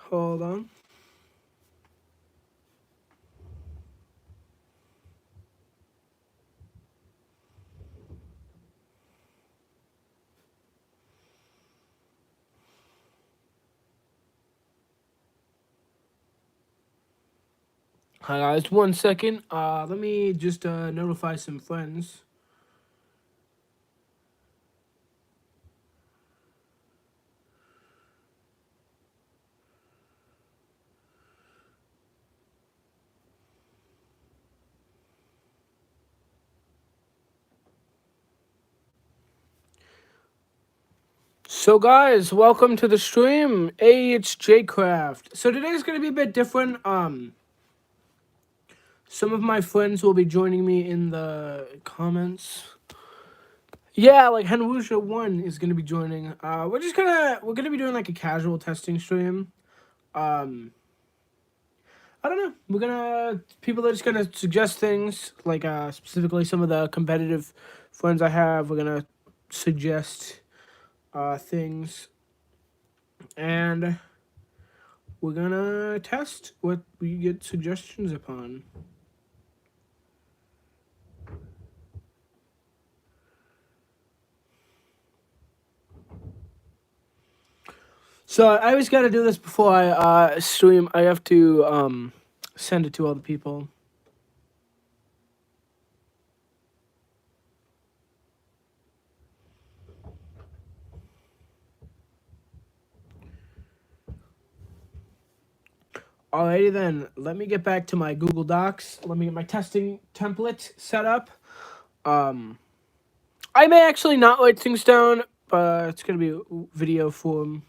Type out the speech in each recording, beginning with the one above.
Hold on. Hi guys, 1 second. Let me just notify some friends. So guys, welcome to the stream. Hey, it's Jcraft. So today's gonna be a bit different. Some of my friends will be joining me in the comments. Yeah, like Henwusha1 is gonna be joining. We're gonna be doing like a casual testing stream. I don't know. People are just gonna suggest things, like specifically some of the competitive friends I have. We're gonna suggest things, and we're gonna test what we get suggestions upon. So I always got to do this before I stream. I have to send it to other people. Alrighty then, let me get back to my Google Docs. Let me get my testing template set up. I may actually not write things down, but it's gonna be video form.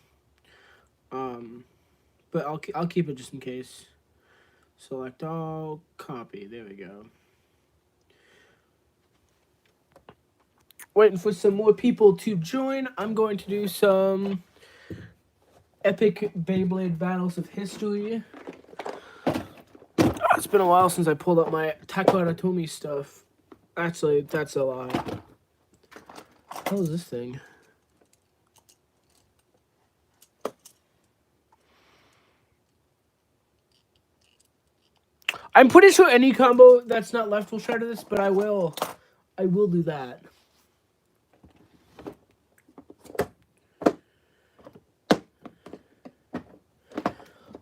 But I'll keep it just in case. Select all, copy. There we go. Waiting for some more people to join. I'm going to do some epic Beyblade battles of history. It's been a while since I pulled up my Takaratomi stuff. Actually, that's a lie. What the hell is this thing? I'm pretty sure any combo that's not left will shatter this, but I will do that.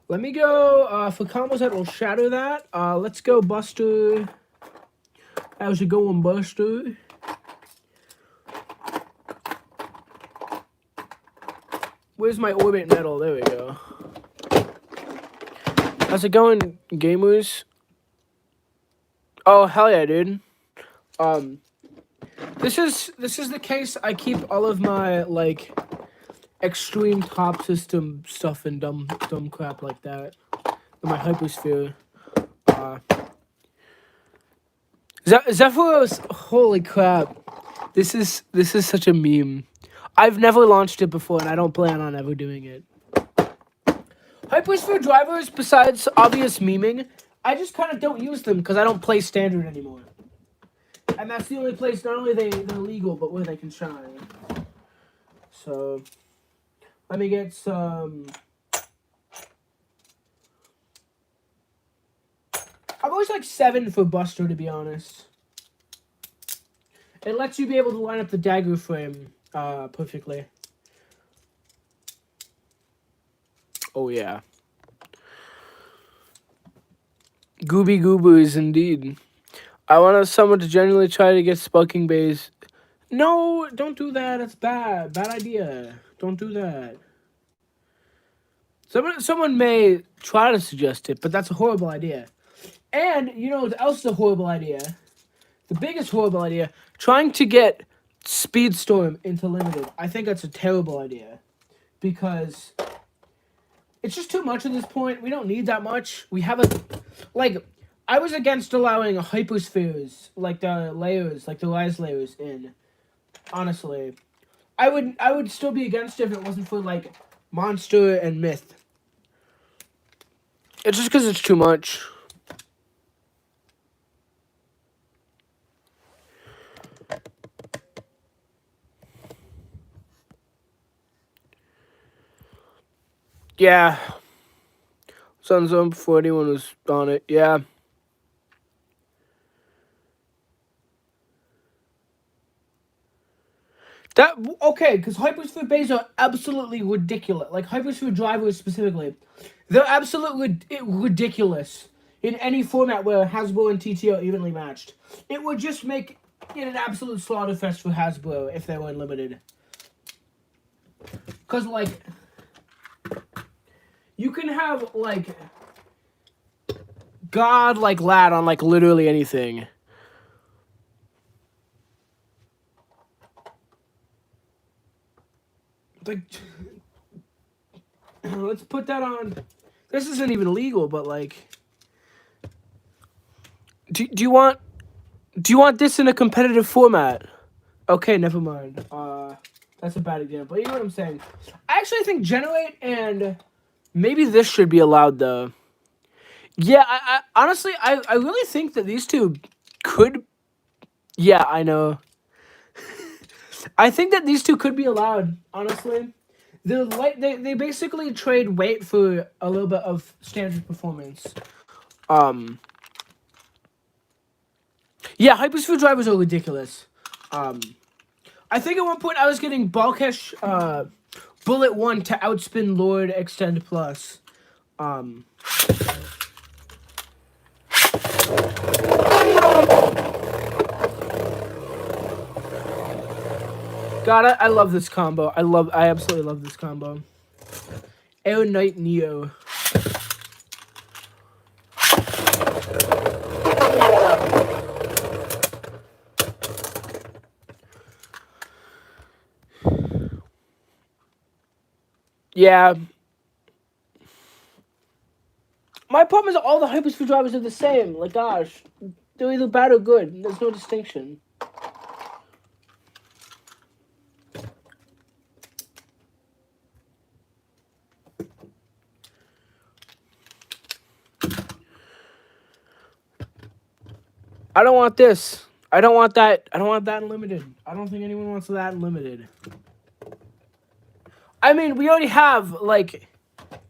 Let me go for combos that will shatter that. Let's go Buster. How's it going, Buster? Where's my orbit metal? There we go. How's it going, gamers? Oh hell yeah, dude. This is the case. I keep all of my like extreme top system stuff and dumb crap like that in my hypersphere. Zephyros, holy crap! This is such a meme. I've never launched it before, and I don't plan on ever doing it. Hypersphere drivers, besides obvious memeing, I just kind of don't use them because I don't play standard anymore. And that's the only place not only they're legal, but where they can shine. So, let me get some... I'm always like 7 for Buster, to be honest. It lets you be able to line up the dagger frame perfectly. Oh, yeah. Gooby Goobers, indeed. I want someone to genuinely try to get Spucking Bays. No, don't do that. It's bad. Bad idea. Don't do that. Someone may try to suggest it, but that's a horrible idea. And you know what else is a horrible idea? The biggest horrible idea, trying to get Speedstorm into Limited. I think that's a terrible idea. Because it's just too much at this point. We don't need that much. We have a... Like, I was against allowing hyperspheres, like the layers, like the rise layers in. Honestly. I would still be against it if it wasn't for, like, Monster and Myth. It's just because it's too much. Yeah. Sun Zone before anyone was on it. Yeah. That okay, because Hypersphere bays are absolutely ridiculous. Like Hypersphere drivers specifically, they're absolutely ridiculous in any format where Hasbro and TT are evenly matched. It would just make it an absolute slaughterfest for Hasbro if they were unlimited. Because like, you can have like God like lad on like literally anything. Like, let's put that on. This isn't even legal, but like, do you want this in a competitive format? Okay, never mind. That's a bad example. You know what I'm saying? I actually think Generate and maybe this should be allowed though. Yeah, I honestly I really think that these two could. Yeah, I know. I think that these two could be allowed. Honestly, they basically trade weight for a little bit of standard performance. Yeah, Hypersphere drivers are ridiculous. I think at one point I was getting Balkesh Bullet 1 to outspin Lord Extend Plus. God, I love this combo. I absolutely love this combo. Air Knight Neo. Yeah. My problem is all the Hypersphere drivers are the same. Like, gosh. They're either bad or good. There's no distinction. I don't want this. I don't want that. I don't want that unlimited. I don't think anyone wants that unlimited. I mean, we already have, like,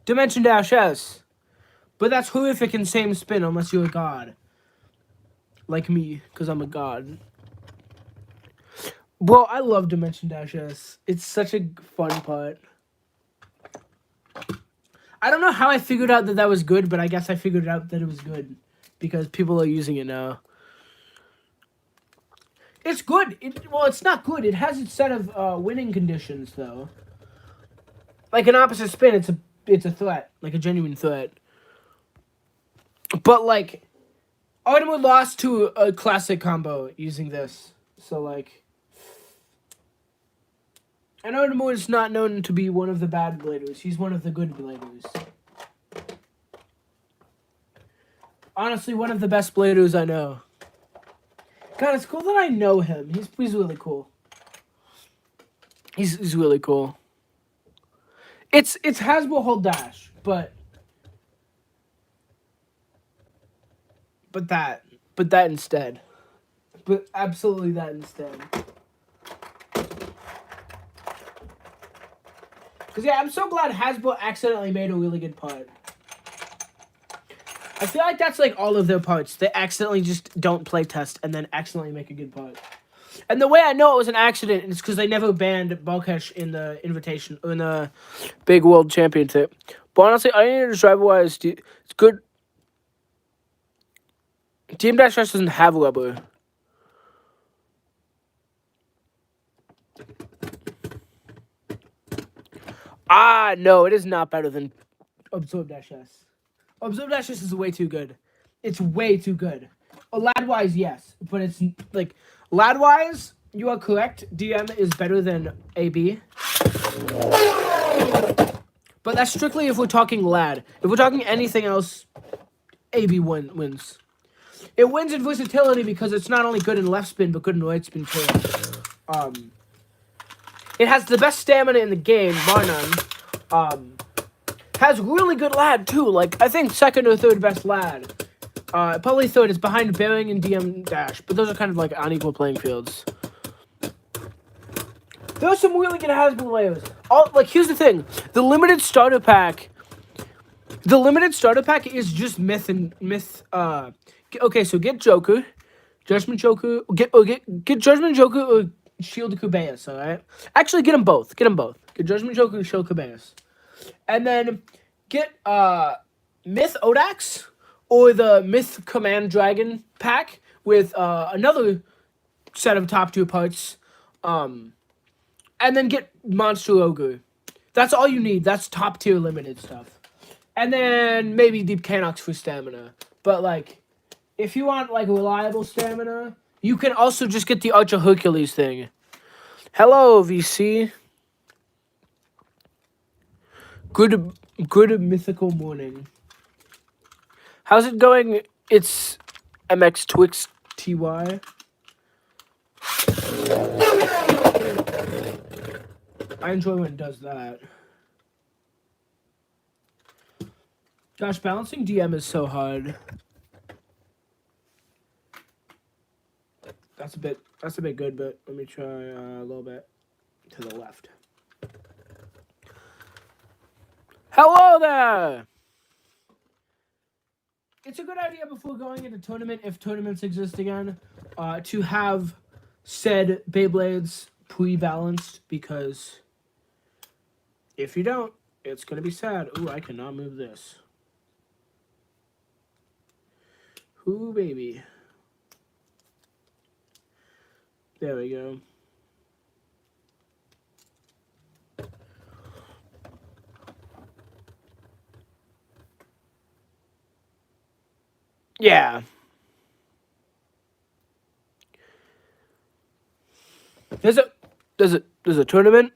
Dimension Dash S. But that's horrific in same spin unless you're a god. Like me, because I'm a god. Well, I love Dimension Dash S. It's such a fun part. I don't know how I figured out that that was good, but I guess I figured out that it was good. Because people are using it now. It's good. Well, it's not good. It has its set of winning conditions, though. Like an opposite spin, it's a threat. Like a genuine threat. But, like, Artemis lost to a classic combo using this. So, like... And Artemis is not known to be one of the bad bladers. He's one of the good bladers. Honestly, one of the best bladers I know. God, it's cool that I know him. He's really cool. He's really cool. It's Hasbro Hold Dash, but that instead. But absolutely that instead. Because, yeah, I'm so glad Hasbro accidentally made a really good part. I feel like that's like all of their parts. They accidentally just don't play test and then accidentally make a good part. And the way I know it was an accident is because they never banned Balkesh in the invitation or in the big world championship. But honestly, I need to drive wise. It's good. Team Dash Rush doesn't have rubber. Ah, no, it is not better than Absorb Dash S. Absorb Dash S is way too good. It's way too good. Lad-wise, yes. But it's, like, lad-wise, you are correct. DM is better than AB. But that's strictly if we're talking lad. If we're talking anything else, AB wins. It wins in versatility because it's not only good in left spin, but good in right spin, too. It has the best stamina in the game, bar none. Has really good lad, too. Like, I think second or third best lad. Probably third is behind Bearing and DM Dash. But those are kind of, like, unequal playing fields. There are some really good Hasbro layers. Like, here's the thing. The limited starter pack... The limited starter pack is just myth and myth. Okay, so get Joker, Judgment Joker. Get Judgment Joker or Shield Kubeus. All right. Actually, get them both. Get them both. Get Judgment Joker and Shield Kubeus, and then get Myth Odax or the Myth Command Dragon pack with another set of top 2 parts. And then get Monster Ogre. That's all you need. That's top tier limited stuff. And then maybe Deep Canox for stamina. But like, if you want like reliable stamina, you can also just get the Archer Hercules thing. Hello, VC. Good mythical morning. How's it going? It's MX Twix TY. I enjoy when it does that. Gosh, balancing DM is so hard. That's a bit good, but let me try a little bit to the left. Hello there! It's a good idea before going into tournament, if tournaments exist again, to have said Beyblades pre-balanced, because if you don't, it's going to be sad. Ooh, I cannot move this. Ooh, baby. There we go. Yeah. There's a tournament.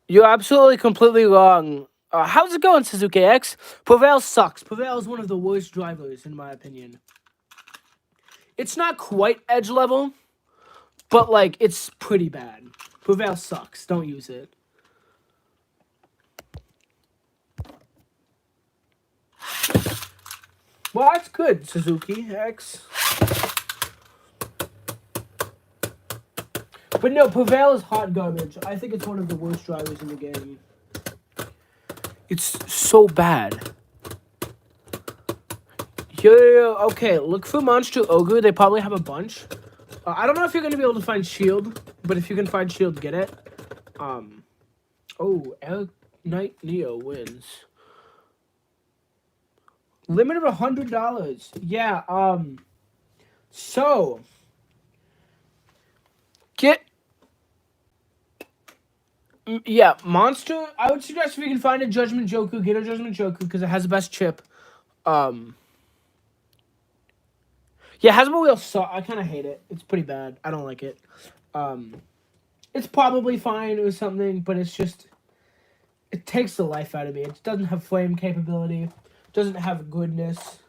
You're absolutely completely wrong. How's it going, Suzuki X? Prevail sucks. Prevail is one of the worst drivers, in my opinion. It's not quite edge level, but like it's pretty bad. Prevail sucks. Don't use it. Well, that's good, Suzuki X. But no, Prevail is hot garbage. I think it's one of the worst drivers in the game. It's so bad. Yeah, okay, look for Monster Ogre. They probably have a bunch. I don't know if you're going to be able to find Shield, but if you can find Shield, get it. Oh, Air Knight Neo wins. Limit of $100. Yeah, so get yeah, Monster. I would suggest if you can find a Judgment Joker, get a Judgment Joker because it has the best chip. Yeah, Hasbro Wheel sucks. I kind of hate it. It's pretty bad. I don't like it. It's probably fine or something, but it's just it takes the life out of me. It doesn't have flame capability. Doesn't have goodness.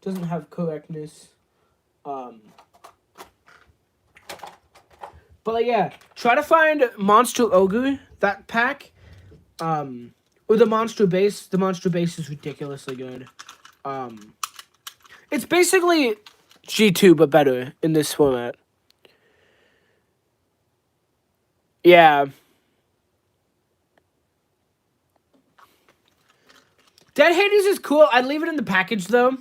Doesn't have correctness. But like, yeah, try to find Monster Ogre, that pack, or the Monster Base. The Monster Base is ridiculously good. It's basically G2 but better in this format. Yeah. Dead Hades is cool. I'd leave it in the package though.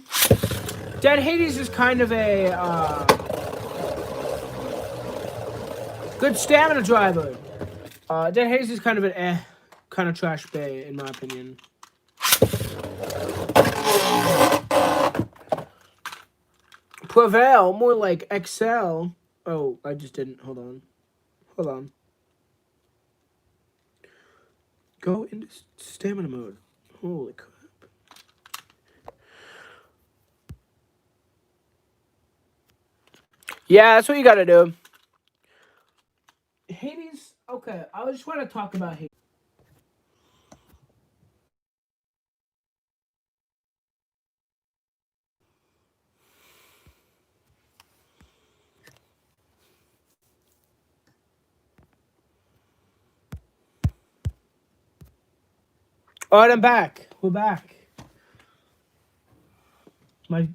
Dead Hades is kind of a good stamina driver. Dead Hades is kind of an kind of trash bay, in my opinion. Prevail, more like XL. Oh, I just didn't. Hold on. Hold on. Go into stamina mode. Holy crap. Yeah, that's what you gotta do. Hades, okay, I just want to talk about Hades. Alright, I'm back. We're back. My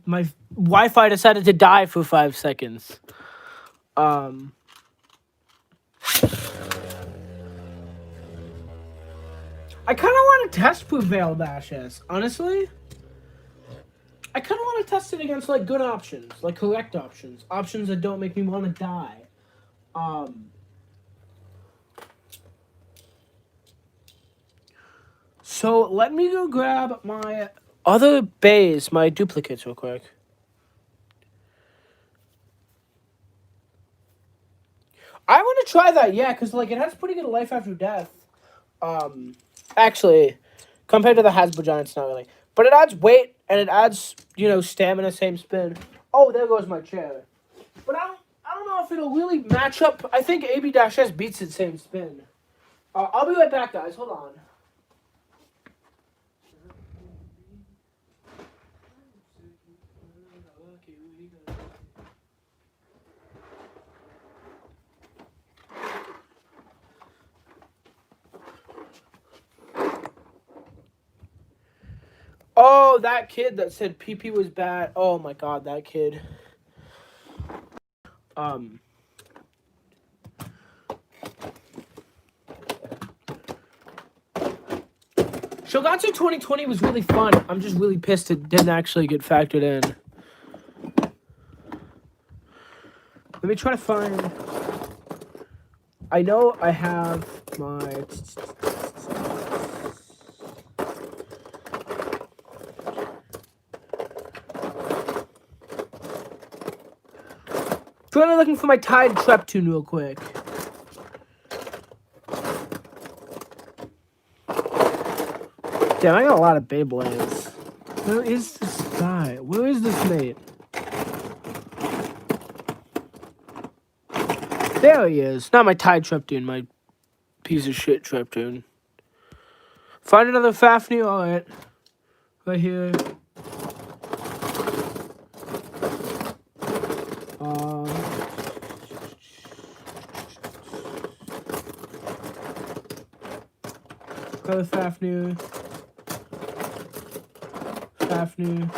Wi-Fi decided to die for 5 seconds. I kind of want to test Prevail Dashes, honestly. I kind of want to test it against, like, good options, like, correct options. Options that don't make me want to die. So, let me go grab my other bays, my duplicates real quick. I want to try that, yeah, because, like, it has pretty good life after death. Actually, compared to the Hasbro Giants, not really. But it adds weight, and it adds, you know, stamina, same spin. Oh, there goes my chair. But I don't know if it'll really match up. I think AB-S beats it same spin. I'll be right back, guys. Hold on. Oh, that kid that said PP was bad. Oh my god, that kid. Shogatsu 2020 was really fun. I'm just really pissed it didn't actually get factored in. Let me try to find... I know I have my... Trying looking for my Tide Treptune real quick. Damn, I got a lot of Beyblades. Where is this guy? Where is this mate? There he is. Not my Tide Treptune, my piece of shit Treptune. Find another Fafnir, alright. Right here. Another Fafnir. Fafnir.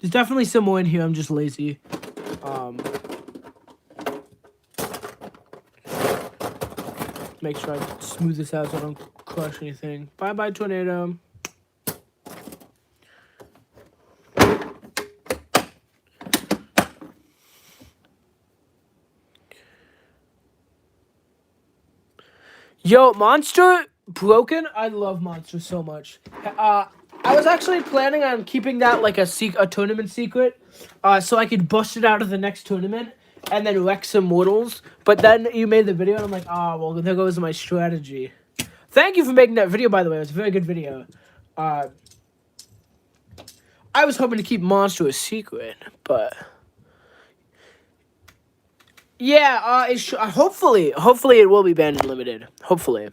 There's definitely some more in here, I'm just lazy. Make sure I smooth this out so I don't crush anything. Bye-bye, tornado. Yo, Monster Broken? I love Monster so much. I was actually planning on keeping that like a tournament secret, so I could bust it out of the next tournament and then wreck some mortals. But then you made the video, and I'm like, oh, well, there goes my strategy. Thank you for making that video, by the way. It was a very good video. I was hoping to keep Monster a secret, but... Yeah, hopefully it will be banned and limited. Hopefully.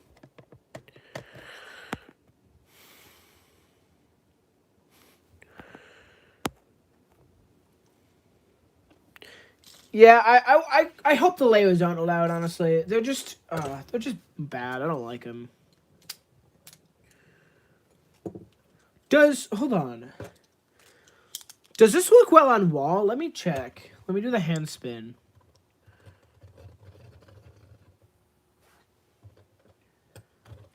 Yeah, I hope the layers aren't allowed, honestly. They're just bad. I don't like them. Hold on. Does this work well on wall? Let me check. Let me do the hand spin.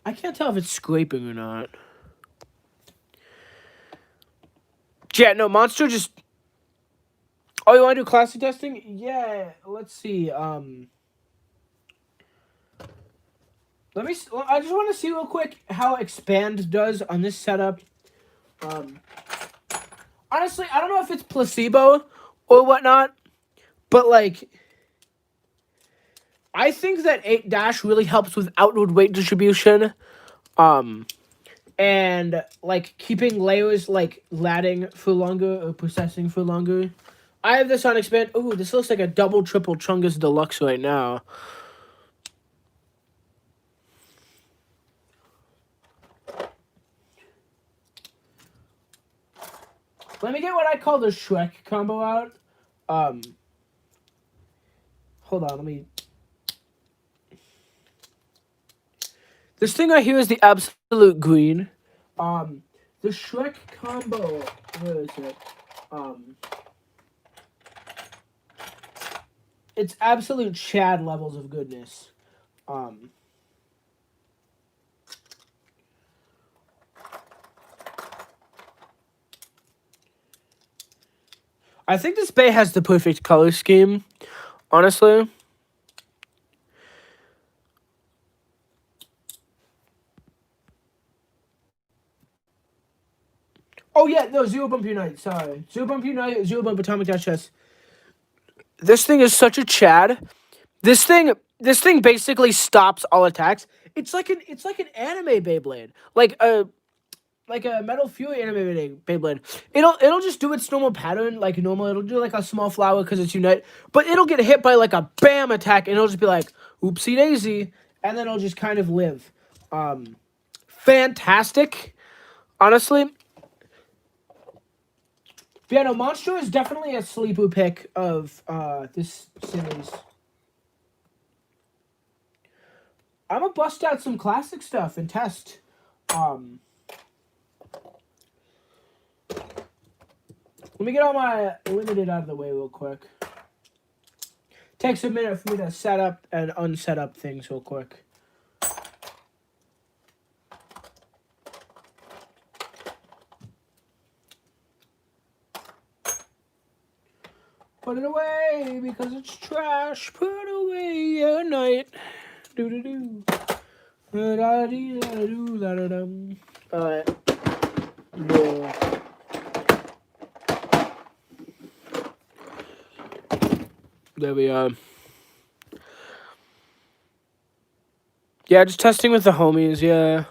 I can't tell if it's scraping or not. Yeah, no, Monster just... Oh, you want to do classic testing? Yeah, let's see. I just want to see real quick how Expand does on this setup. Honestly, I don't know if it's placebo or whatnot, but, like... I think that 8- really helps with outward weight distribution. And, like, keeping layers, like, latting for longer or processing for longer. I have this on Expand. Ooh, this looks like a double, triple Chungus Deluxe right now. Let me get what I call the Shrek combo out. Hold on, let me... This thing right here is the absolute green. The Shrek combo... Where is it? it's absolute Chad levels of goodness. I think this Bay has the perfect color scheme, honestly. Oh yeah, no, Zero Bump Unite, sorry. Zero Bump Unite, Zero Bump Atomic Dash S. This thing is such a Chad. This thing basically stops all attacks. It's like an anime Beyblade. Like a Metal Fury anime Beyblade. It'll just do its normal pattern like normal. It'll do like a small flower because it's Unite, but it'll get hit by like a bam attack and it'll just be like oopsie daisy, and then it'll just kind of live. Fantastic, honestly. But yeah, no, Monstro is definitely a sleeper pick of this series. I'm gonna bust out some classic stuff and test. Let me get all my limited out of the way real quick. Takes a minute for me to set up and unset up things real quick. Put it away because it's trash. Put it away at night. Do do do. Alright. Yeah. There we are. Yeah, just testing with the homies, yeah.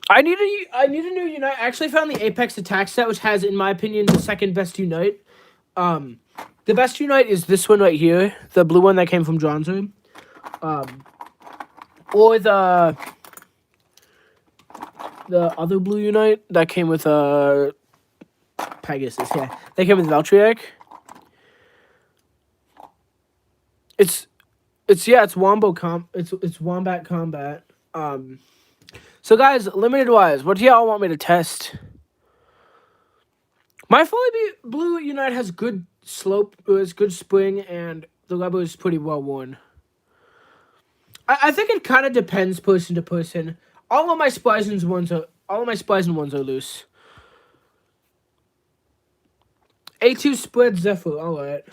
I need a new Unite. I actually found the Apex attack set, which has, in my opinion, the second best Unite. The best Unite is this one right here, the blue one that came from John's room. Or the other blue Unite that came with Pegasus, yeah. They came with Valtryek. It's Wombat Combat. So guys, limited wise, what do y'all want me to test? My fully blue Unite has good slope, it's good spring, and the lever is pretty well worn. I think it kind of depends person to person. All of my Splyzen ones are loose. A2 spread Zephyr, alright.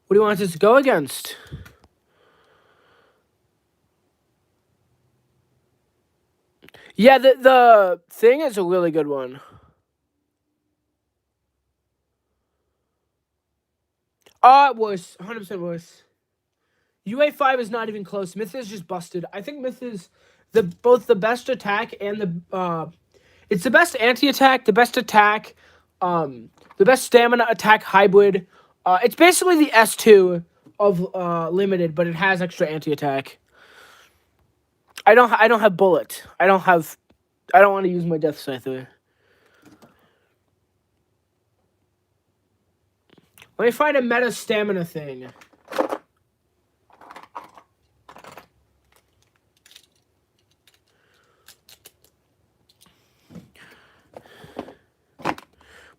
What do you want us to go against? Yeah, the thing is a really good one. Worse. 100% worse. UA5 is not even close. Myth is just busted. I think Myth is both the best attack and it's the best anti-attack, the best attack, the best stamina attack hybrid. It's basically the S2 of limited, but it has extra anti-attack. I don't have bullet. I don't want to use my Death Scyther. Let me find a meta stamina thing.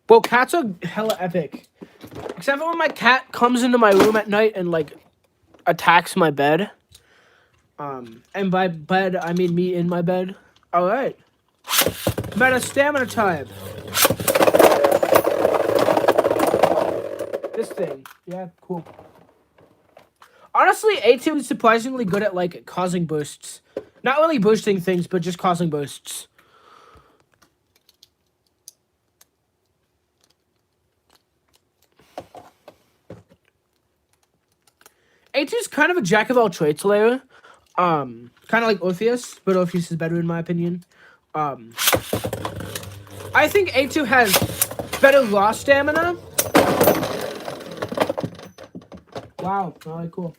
Well, cats are hella epic. Except for when my cat comes into my room at night and, like, attacks my bed. And by bed, I mean me in my bed. Alright. Meta stamina time. This thing. Yeah, cool. Honestly, A2 is surprisingly good at, like, causing bursts. Not really boosting things, but just causing bursts. A2 is kind of a jack of all trades layer. Kind of like Orpheus, but Orpheus is better in my opinion. I think A2 has better raw stamina. Wow, alright, cool.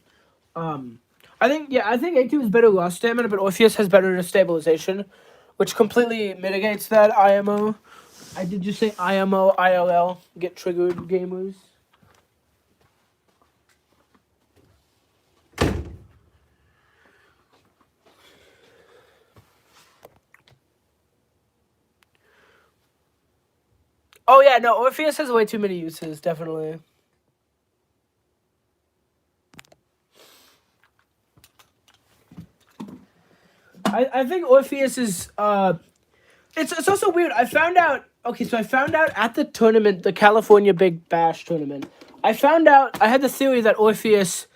I think A2 is better raw stamina, but Orpheus has better stabilization, which completely mitigates that IMO. I did just say IMO, ILL, get triggered gamers. Oh yeah, no, Orpheus has way too many uses, definitely. I think Orpheus is it's also weird. I found out at the tournament, the California Big Bash tournament. I had the theory that Orpheus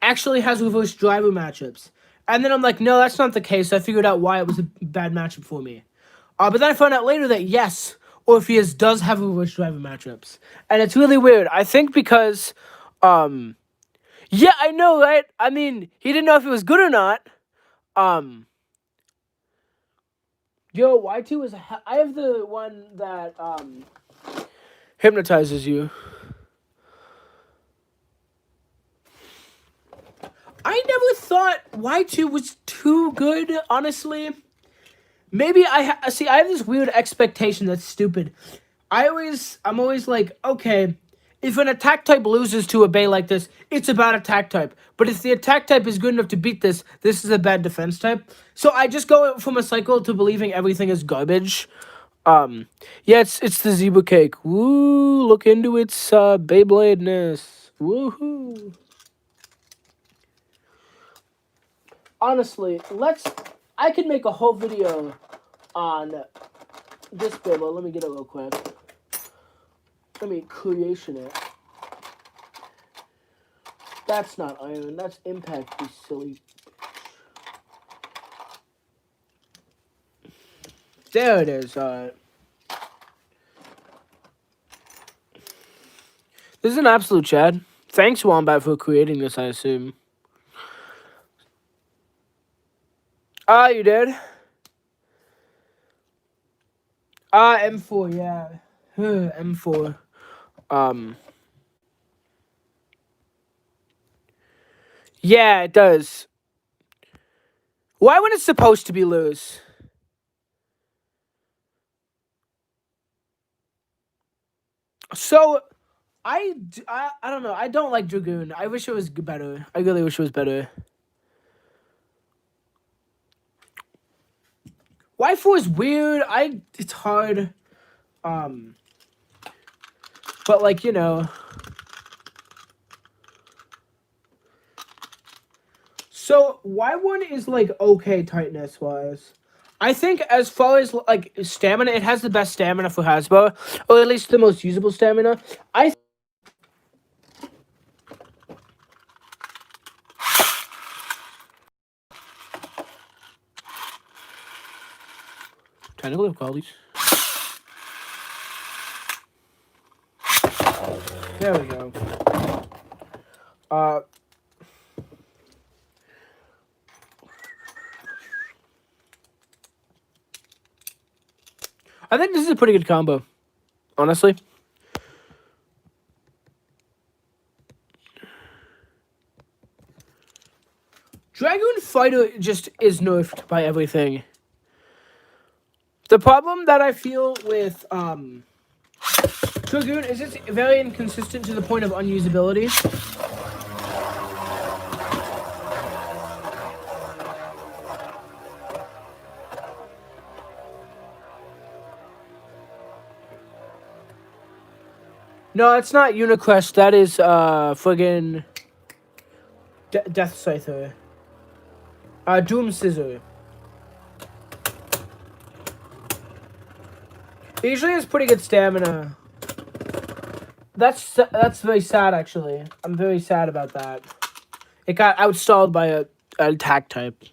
actually has reverse driver matchups. And then I'm like, no, that's not the case. I figured out why it was a bad matchup for me. But then I found out later that yes, Orpheus does have reverse driver matchups. And it's really weird. I think because yeah, I know, right? I mean, he didn't know if it was good or not. Yo, Y2 is I have the one that hypnotizes you. I never thought Y2 was too good, honestly. Maybe I have this weird expectation that's stupid. I'm always like, okay, if an attack type loses to a Bay like this, it's a bad attack type. But if the attack type is good enough to beat this, this is a bad defense type. So I just go from a cycle to believing everything is garbage. Yeah, it's the zebra cake. Woo! Look into its Beyblade-ness. Woohoo! Honestly, I could make a whole video on this Beyblade. Let me get it real quick. Let me creation it. That's not iron. That's impact, you silly. There it is. This is an absolute Chad. Thanks, Wombat, for creating this, I assume. You did? M4, yeah. M4. Yeah, it does. Why when it's supposed to be loose? So, I don't know. I don't like Dragoon. I wish it was better. I really wish it was better. Y4 is weird. It's hard. But like, you know. So Y1 is like okay tightness wise. I think as far as like stamina, it has the best stamina for Hasbro, or at least the most usable stamina. Technical difficulties. There we go. I think this is a pretty good combo, honestly. Dragoon Fighter just is nerfed by everything. The problem that I feel with Dragoon is it's very inconsistent to the point of unusability. No, it's not Unicrest. That is friggin' Death Scyther. Doom Scissor. He usually has pretty good stamina. That's very sad, actually. I'm very sad about that. It got outstalled by an attack type.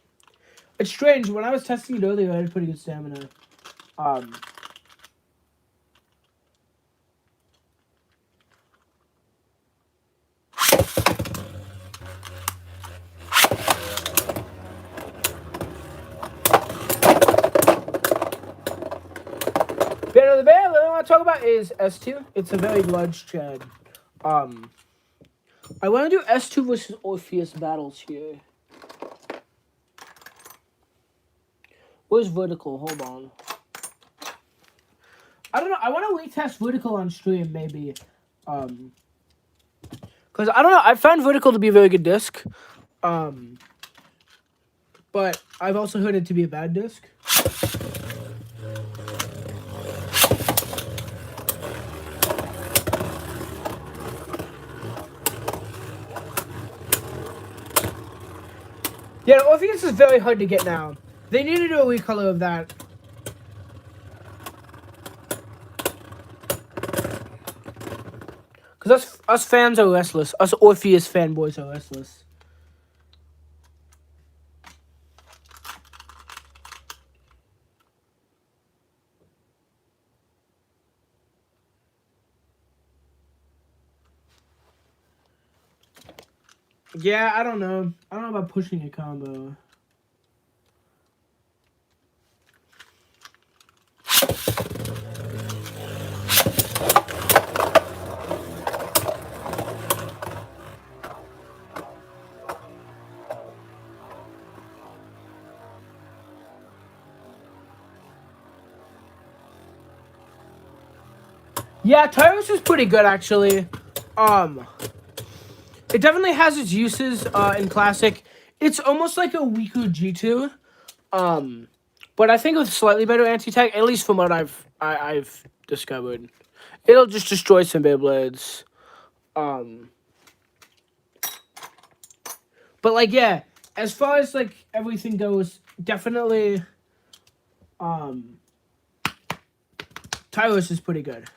It's strange. When I was testing it earlier, I had pretty good stamina. Banner of the Bear, what I want to talk about is S2. It's a very large Chad. I want to do S2 versus Orpheus battles here. Where's Vertical? Hold on. I don't know. I want to retest Vertical on stream, maybe. Because, I don't know. I found Vertical to be a very good disc. But I've also heard it to be a bad disc. Yeah, Orpheus is very hard to get now. They need to do a recolor of that. Because us fans are restless. Us Orpheus fanboys are restless. Yeah, I don't know. I don't know about pushing a combo. Yeah, Tyrus is pretty good actually. It definitely has its uses in Classic. It's almost like a weaker G2. But I think with slightly better anti-tech, at least from what I've discovered, it'll just destroy some Beyblades. But like yeah, as far as like everything goes, definitely Tyrus is pretty good.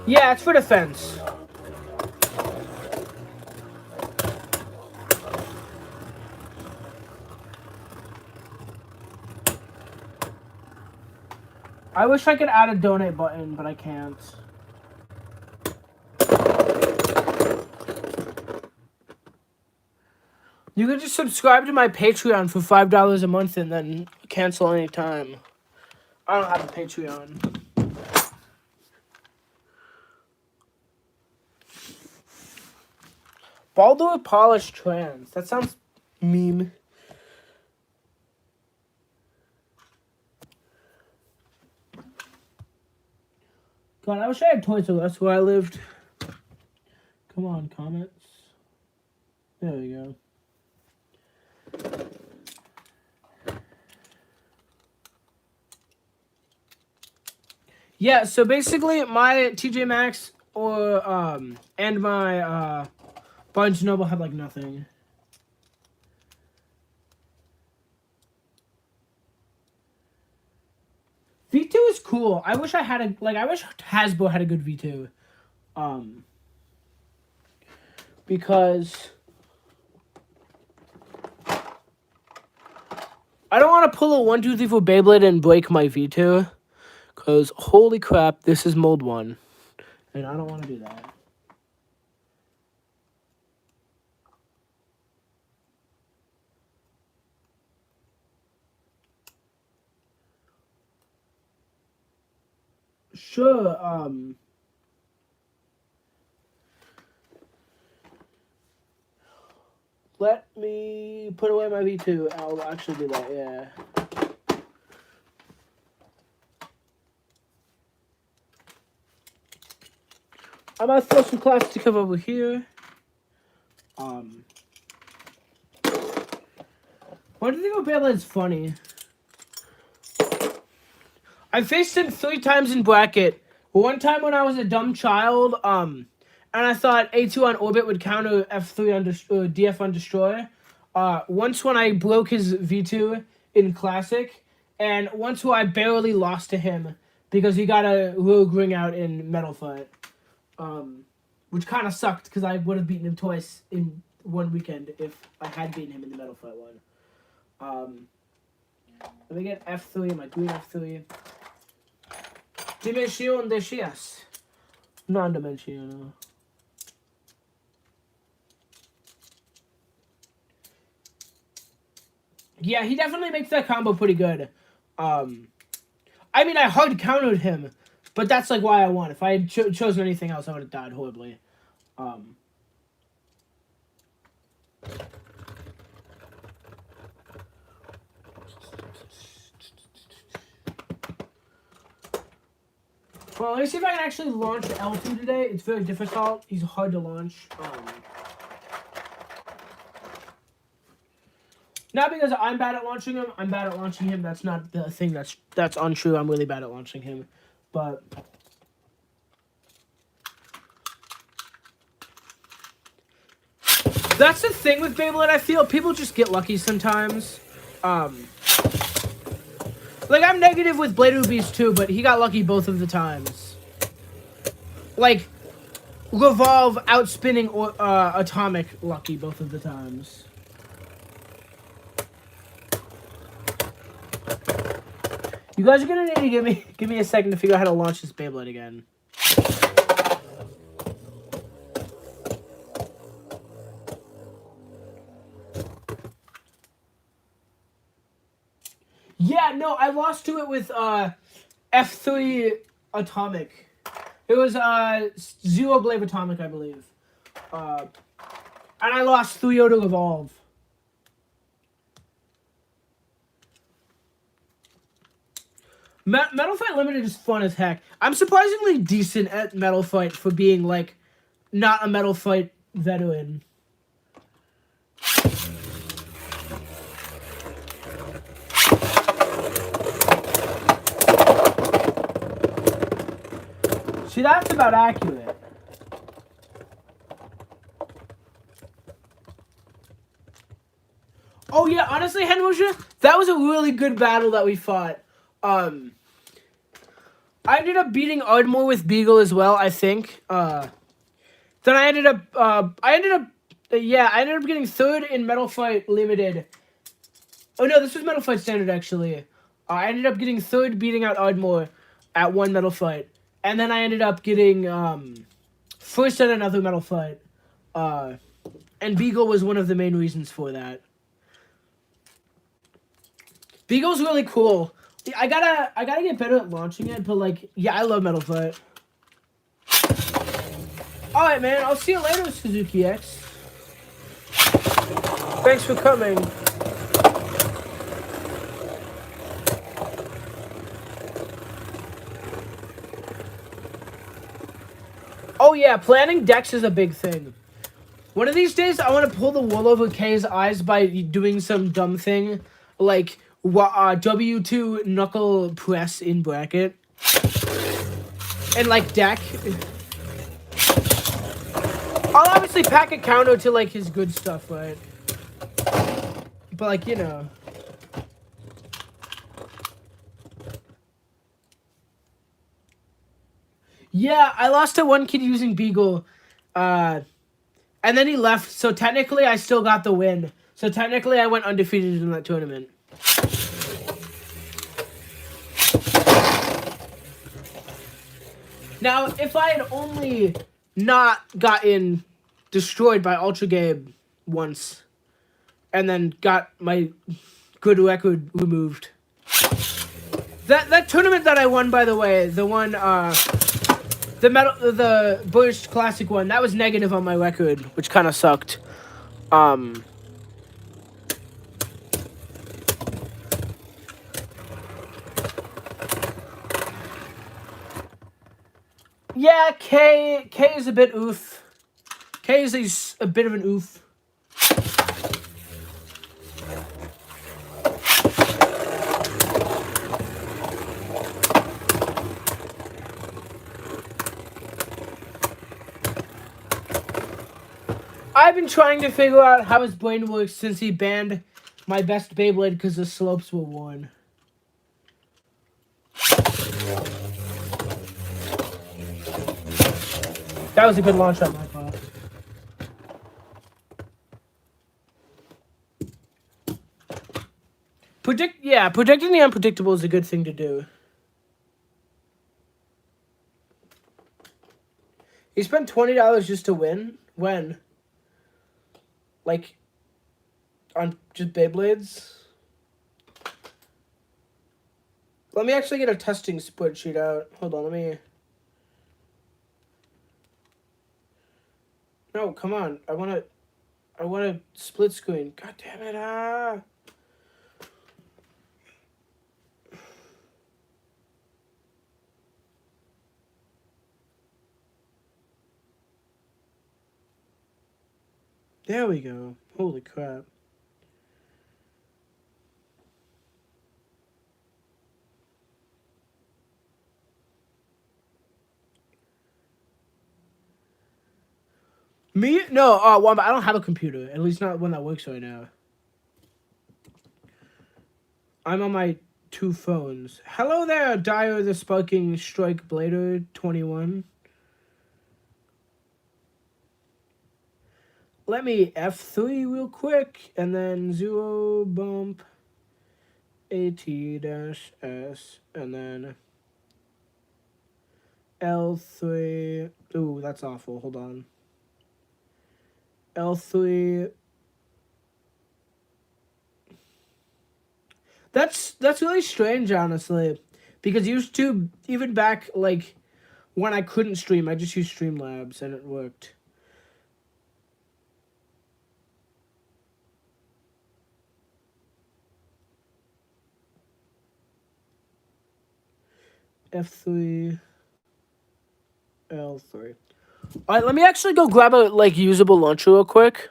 Yeah, it's for defense. I wish I could add a donate button, but I can't. You could just subscribe to my Patreon for $5 a month and then cancel anytime. I don't have a Patreon. Baldur Polished Trans. That sounds meme. God, I wish I had Toys R Us where I lived. Come on, comments. There we go. Yeah, so basically my TJ Maxx or and my Barnes & Noble have like nothing. V2 is cool. I wish I had I wish Hasbro had a good V2. Because I don't want to pull a 1, 2, 3, 4 Beyblade and break my V2. Because holy crap, this is mold 1. And I don't want to do that. Sure, let me put away my V2. I'll actually do that, yeah. I might throw some plastic over here. One thing about Beyblade's funny. I faced him 3 times in bracket. One time when I was a dumb child, and I thought A2 on orbit would counter F3 on DF on destroy. Once when I broke his V2 in Classic, and once where I barely lost to him because he got a rogue ring out in Metal Fight. Which kind of sucked because I would have beaten him twice in one weekend if I had beaten him in the Metal Fight one. Let me get F3, my green F3. Dimension de Chias. Non-dimensional. Yeah, he definitely makes that combo pretty good. I mean, I hard countered him, but that's like why I won. If I had chosen anything else, I would have died horribly. Well, let me see if I can actually launch L2 today. It's very difficult. He's hard to launch. Not because I'm bad at launching him. I'm bad at launching him. That's not the thing. That's untrue. I'm really bad at launching him. But That's the thing with Beyblade, I feel. People just get lucky sometimes. Like, I'm negative with Blade Rubies too, but he got lucky both of the times. Like, Revolve outspinning Atomic lucky both of the times. You guys are gonna need to give me a second to figure out how to launch this Beyblade again. Yeah, no, I lost to it with F3 Atomic. It was Zero Blade Atomic, I believe. And I lost 3-0 to Evolve. Metal Fight Limited is fun as heck. I'm surprisingly decent at Metal Fight for being, like, not a Metal Fight veteran. See, that's about accurate. Oh, yeah, honestly, Henwusha, that was a really good battle that we fought. I ended up beating Ardmore with Beagle as well, I think. Then I ended up getting third in Metal Fight Limited. Oh, no, this was Metal Fight Standard, actually. I ended up getting third, beating out Ardmore at one Metal Fight. And then I ended up getting first at another Metal Fight. And Beagle was one of the main reasons for that. Beagle's really cool. I gotta get better at launching it, but like, yeah, I love Metal Fight. Alright, man, I'll see you later, Suzuki X. Thanks for coming. Oh yeah, planning decks is a big thing. One of these days, I want to pull the wool over K's eyes by doing some dumb thing, like W2 knuckle press in bracket. And like deck. I'll obviously pack a counter to like his good stuff, right? But like, you know. Yeah, I lost to one kid using Beagle. And then he left, so technically I still got the win. So technically I went undefeated in that tournament. Now, if I had only not gotten destroyed by Ultra Gabe once, and then got my good record removed. That tournament that I won, by the way, the one, the Burst Classic one, that was negative on my record, which kind of sucked. Yeah, K is a bit oof. K is a bit of an oof. I've been trying to figure out how his brain works since he banned my best Beyblade because the slopes were worn. That was a good launch on my part. Predicting the unpredictable is a good thing to do. You spent $20 just to win? When? Like, on just Beyblades? Let me actually get a testing spreadsheet out. Hold on, let me... No, come on. I want to split screen. God damn it. There we go. Holy crap. Me? No, well, I don't have a computer. At least not one that works right now. I'm on my 2 phones. Hello there, Dyer the Sparking Strike Blader 21. Let me F3 real quick, and then 0 bump AT-S, and then L3. Ooh, that's awful. Hold on. L3. That's really strange, honestly, because used to, even back like when I couldn't stream, I just used Streamlabs and it worked. F3, L3. All right, let me actually go grab a like usable launcher real quick.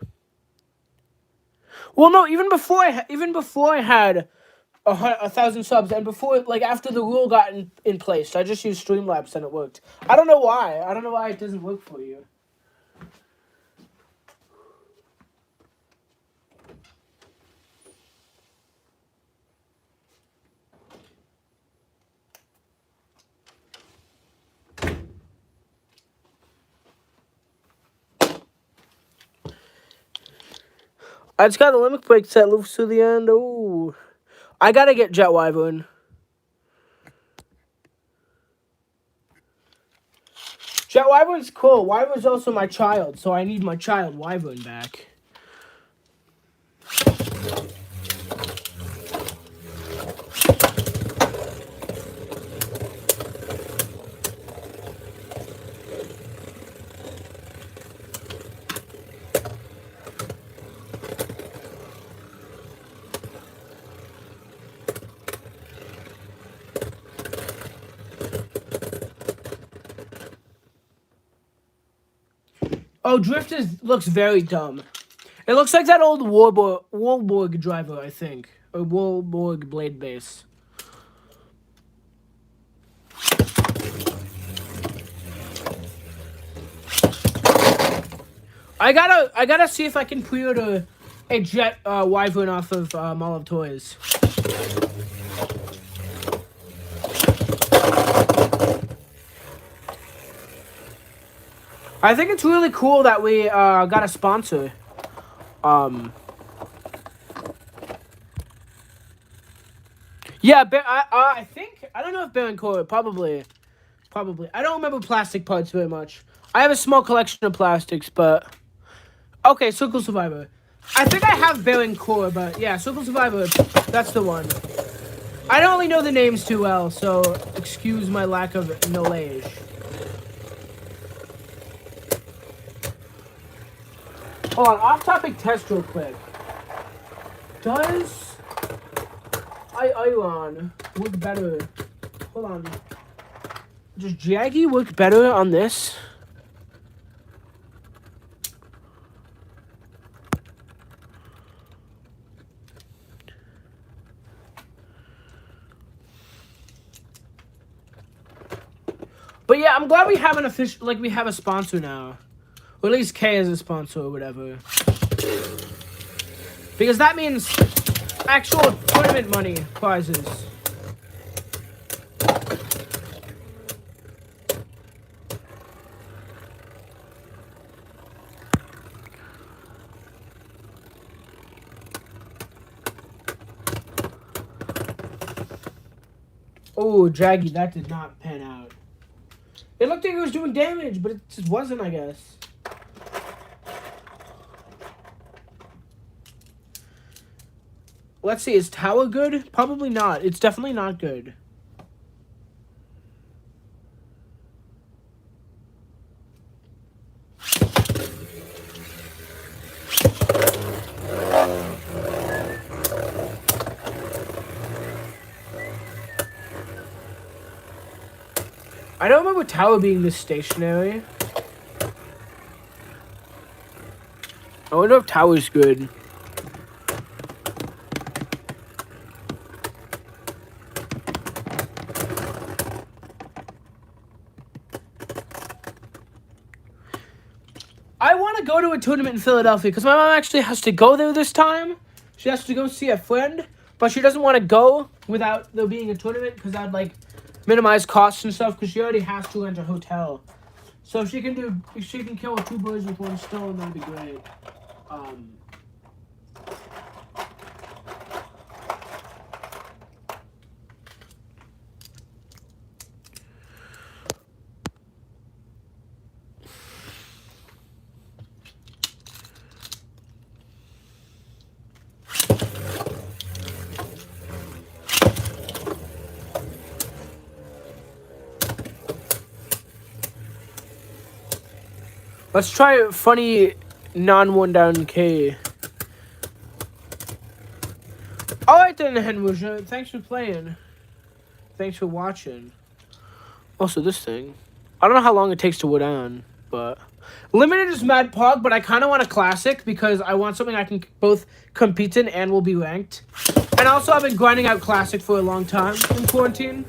Well, no, even before I had 1,000 subs, and before, like, after the rule got in place, I just used Streamlabs and it worked. I don't know why. I don't know why it doesn't work for you. I just got the limit break set loose to the end. Ooh. I gotta get Jet Wyvern. Jet Wyvern's cool. Wyvern's also my child, so I need my child Wyvern back. Oh, Drift looks very dumb. It looks like that old Warborg driver, I think. Or Warborg blade base. I gotta see if I can pre-order a Jet Wyvern off of Mall of Toys. I think it's really cool that we got a sponsor. Yeah, I think, I don't know if Baron Core, probably. I don't remember plastic parts very much. I have a small collection of plastics, but... Okay, Circle Survivor. I think I have Baron Core, but yeah, Circle Survivor, that's the one. I don't really know the names too well, so excuse my lack of knowledge. Hold on, off-topic test real quick. Does Iron work better? Hold on. Does Jaggy work better on this? But yeah, I'm glad we have an official, like, we have a sponsor now. Or at least K is a sponsor or whatever. Because that means actual tournament money prizes. Oh, Jaggy, that did not pan out. It looked like it was doing damage, but it just wasn't, I guess. Let's see, is Tower good? Probably not. It's definitely not good. I don't remember Tower being this stationary. I wonder if Tower's good. I want to go to a tournament in Philadelphia because my mom actually has to go there this time. She has to go see a friend, but she doesn't want to go without there being a tournament because that'd like minimize costs and stuff because she already has to rent a hotel. So if she can kill 2 birds with 1 stone, that'd be great. Let's try funny non-1 down K. Alright then, Henwusha. Thanks for playing. Thanks for watching. Also, this thing. I don't know how long it takes to wood on, but... Limited is Mad Pog, but I kind of want a classic because I want something I can both compete in and will be ranked. And also, I've been grinding out classic for a long time in quarantine.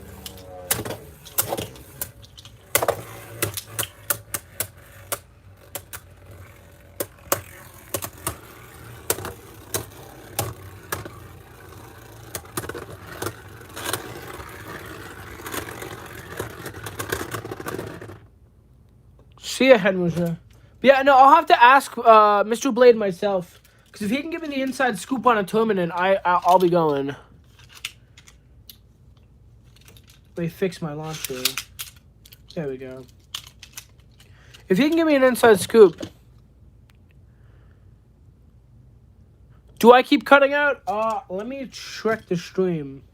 See ya, Henwusha. Yeah, no, I'll have to ask Mr. Blade myself. Because if he can give me the inside scoop on a tournament, I'll be going. They fixed my launcher. There we go. If he can give me an inside scoop. Do I keep cutting out? Let me check the stream.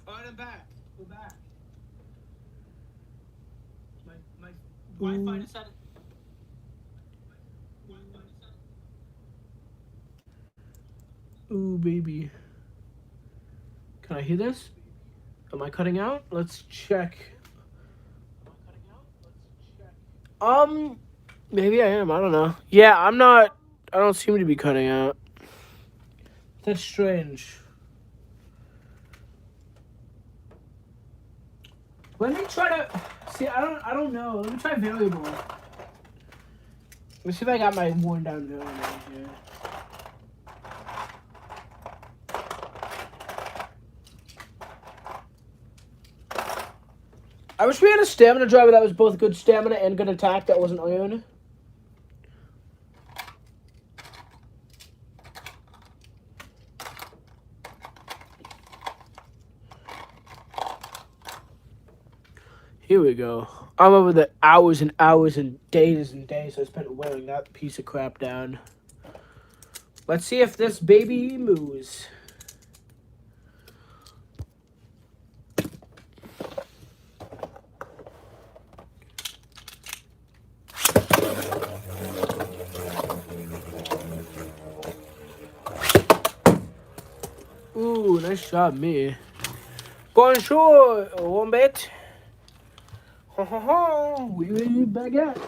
Alright, I'm back. We're back. My Wi-Fi decided... Ooh, baby. Can I hear this? Am I cutting out? Let's check. Maybe I am. I don't know. Yeah, I'm not. I don't seem to be cutting out. That's strange. Let me try to see. I don't know. Let me try variable. Let me see if I got my worn down variable here. I wish we had a stamina driver that was both good stamina and good attack that wasn't iron. Here we go. I remember the hours and hours and days I spent wearing that piece of crap down. Let's see if this baby moves. Ooh, nice job, me. Bonjour, Wombat. Ho ho ho, we baguette.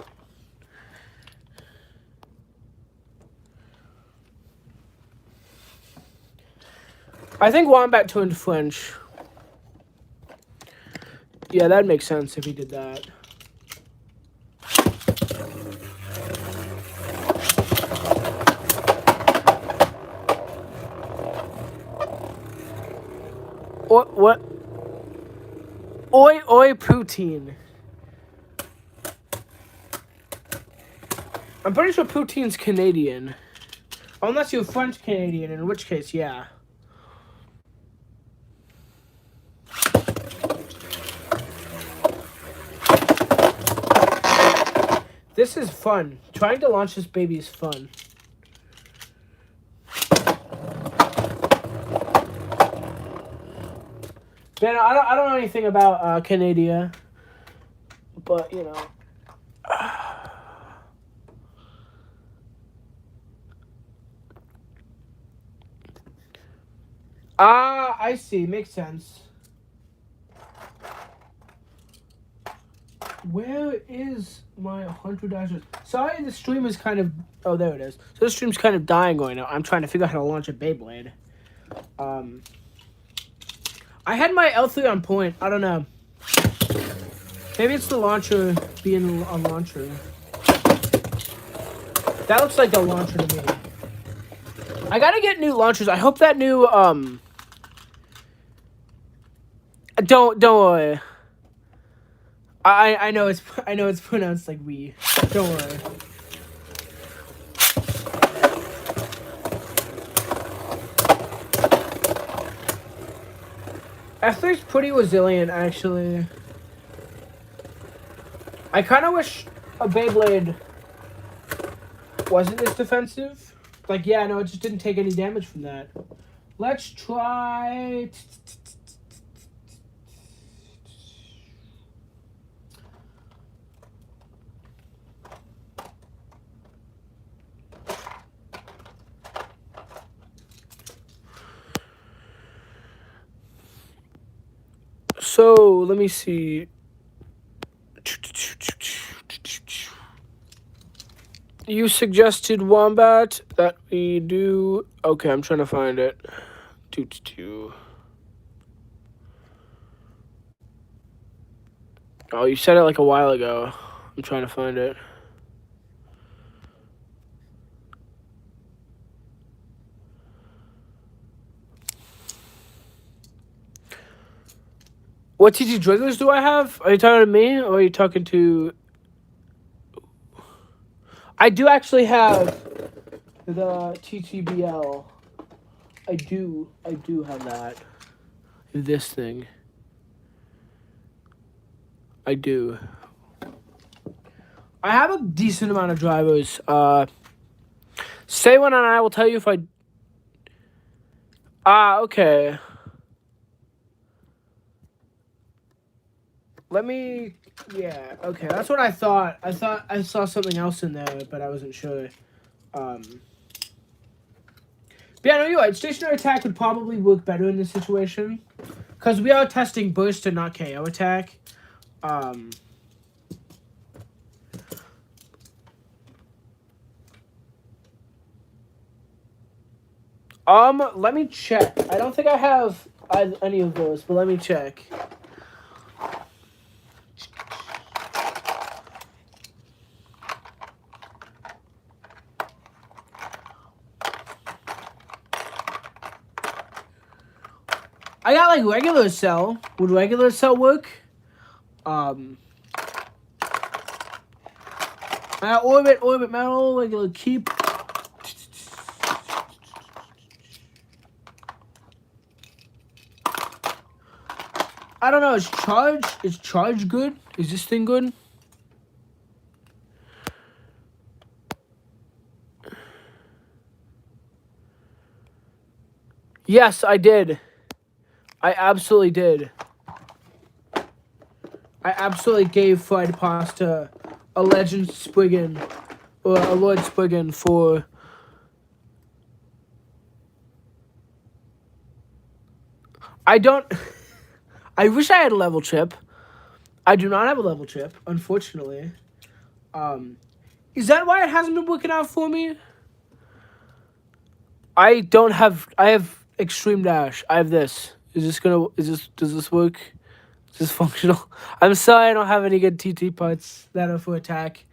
I think Wombat turned French. Yeah, that makes sense if he did that. What? Oi, poutine. I'm pretty sure poutine's Canadian. Unless you're French Canadian, in which case, yeah. This is fun. Trying to launch this baby is fun. Man, I don't know anything about Canada, but you know. I see. Makes sense. Where is my 100 dashes? Sorry, the stream is kind of... Oh, there it is. So the stream's kind of dying right now. I'm trying to figure out how to launch a Beyblade. I had my L3 on point. I don't know. Maybe it's the launcher. being a launcher. That looks like a launcher to me. I gotta get new launchers. I hope that new Don't worry. I know it's pronounced like we. Don't worry. F3's pretty resilient, actually. I kind of wish a Beyblade wasn't as defensive. Like, yeah, no, it just didn't take any damage from that. Let's try... So, let me see. You suggested Wombat that we do... Okay, I'm trying to find it. Oh, you said it like a while ago. I'm trying to find it. What TT Drigglers do I have? Are you talking to me or are you talking to... I do actually have the TTBL. I do have that. This thing. I do. I have a decent amount of drivers. Say one and I will tell you if I... Okay. Let me... Yeah, okay. That's what I thought. I thought I saw something else in there, but I wasn't sure. But yeah, no, you're right. Stationary attack would probably work better in this situation. Because we are testing burst and not KO attack. Let me check. I don't think I have any of those, but let me check. I got like regular cell. Would regular cell work? I got orbit metal, regular keep. I don't know. Is charge good? Is this thing good? Yes, I did. I absolutely did. I absolutely gave fried pasta a Legend Spriggan or a Lord Spriggan for... I don't... I wish I had a level chip. I do not have a level chip, unfortunately. Is that why it hasn't been working out for me? I have extreme dash. I have this. Does this work? Is this functional? I'm sorry I don't have any good TT parts that are for attack.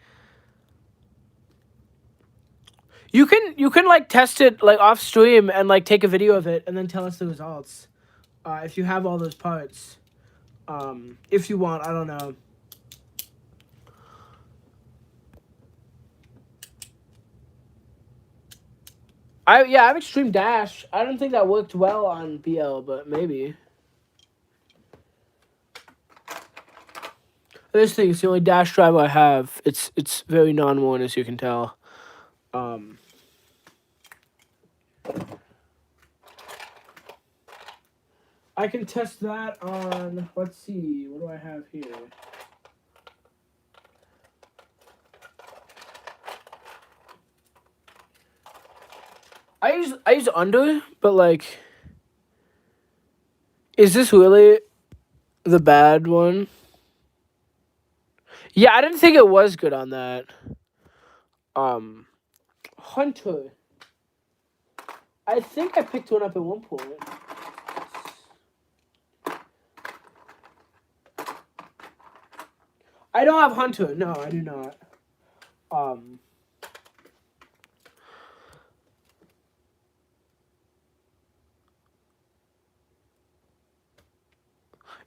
You can like test it like off stream and like take a video of it and then tell us the results. If you have all those parts. If you want, I don't know. I have extreme dash. I don't think that worked well on BL, but maybe. This thing is the only dash driver I have. It's very non-worn, as you can tell. I can test that on, let's see, what do I have here? I use under, but like, is this really the bad one? Yeah, I didn't think it was good on that. Hunter. I think I picked one up at one point. I don't have Hunter. No, I do not.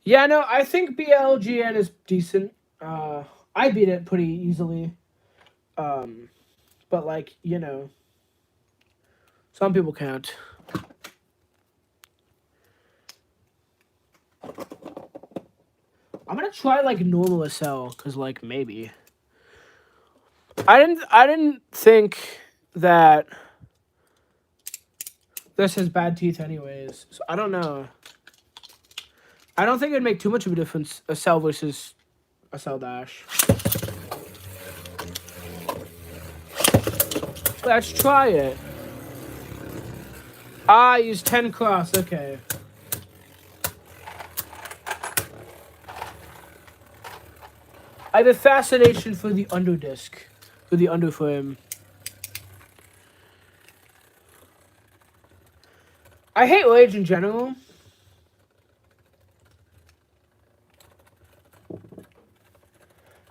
Yeah, no, I think BLGN is decent. I beat it pretty easily. But like, you know, some people can't. I'm gonna try like normal SL, cause like maybe. I didn't think that this has bad teeth anyways. So I don't know. I don't think it'd make too much of a difference, SL versus SL dash. Let's try it. I use 10 cross, okay. I have a fascination for the underdisc, for the underframe. I hate Rage in general.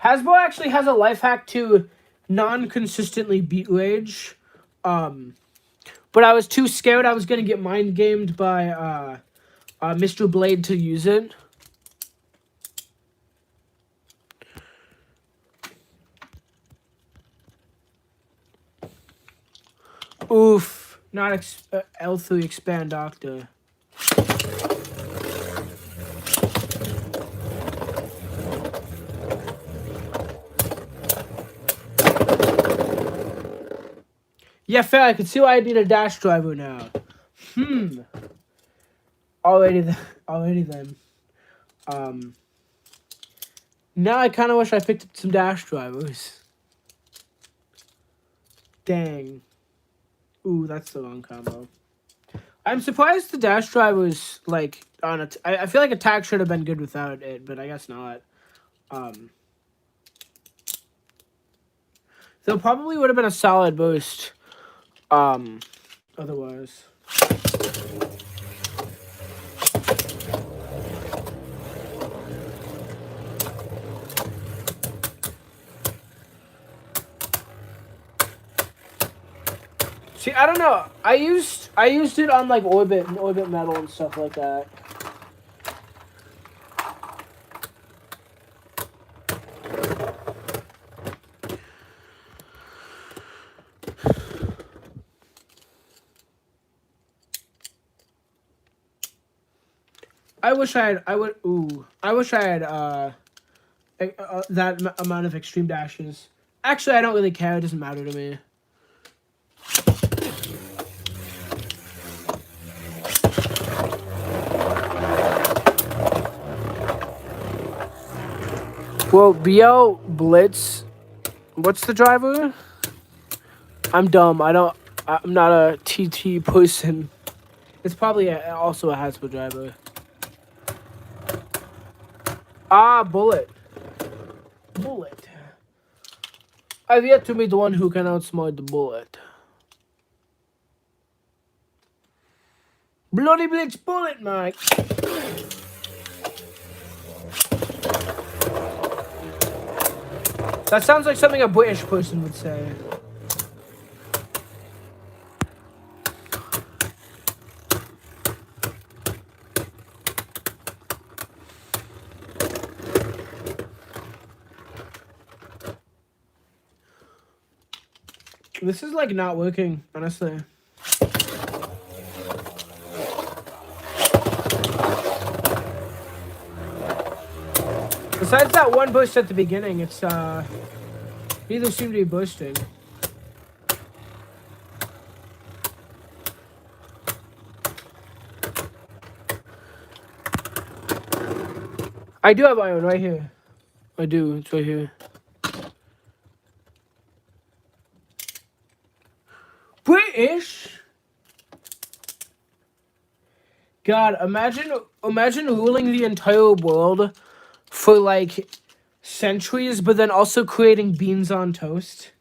Hasbro actually has a life hack to non-consistently beat Rage. But I was too scared I was going to get mind gamed by Mr. Blade to use it. Oof. Not L3 Expand Doctor. Yeah, fair. I can see why I need a dash driver now. Already then. Now I kind of wish I picked up some dash drivers. Dang. Ooh, that's the wrong combo. I'm surprised the dash drivers, like, on it. I feel like attack should have been good without it, but I guess not. There probably would have been a solid boost. Otherwise. See, I don't know. I used it on like orbit and orbit metal and stuff like that. I wish I had that amount of extreme dashes. Actually, I don't really care. It doesn't matter to me. Well, BL Blitz. What's the driver? I'm dumb. I'm not a TT person. It's probably also a Hasbro driver. Ah, Bullet. Bullet. I've yet to meet the one who can outsmart the Bullet. Bloody Blitz Bullet, Mike. That sounds like something a British person would say. This is like not working, honestly. Besides that one burst at the beginning, it's neither seem to be bursting. I do have iron right here. I do, it's right here. British? God, imagine ruling the entire world for like centuries, but then also creating beans on toast.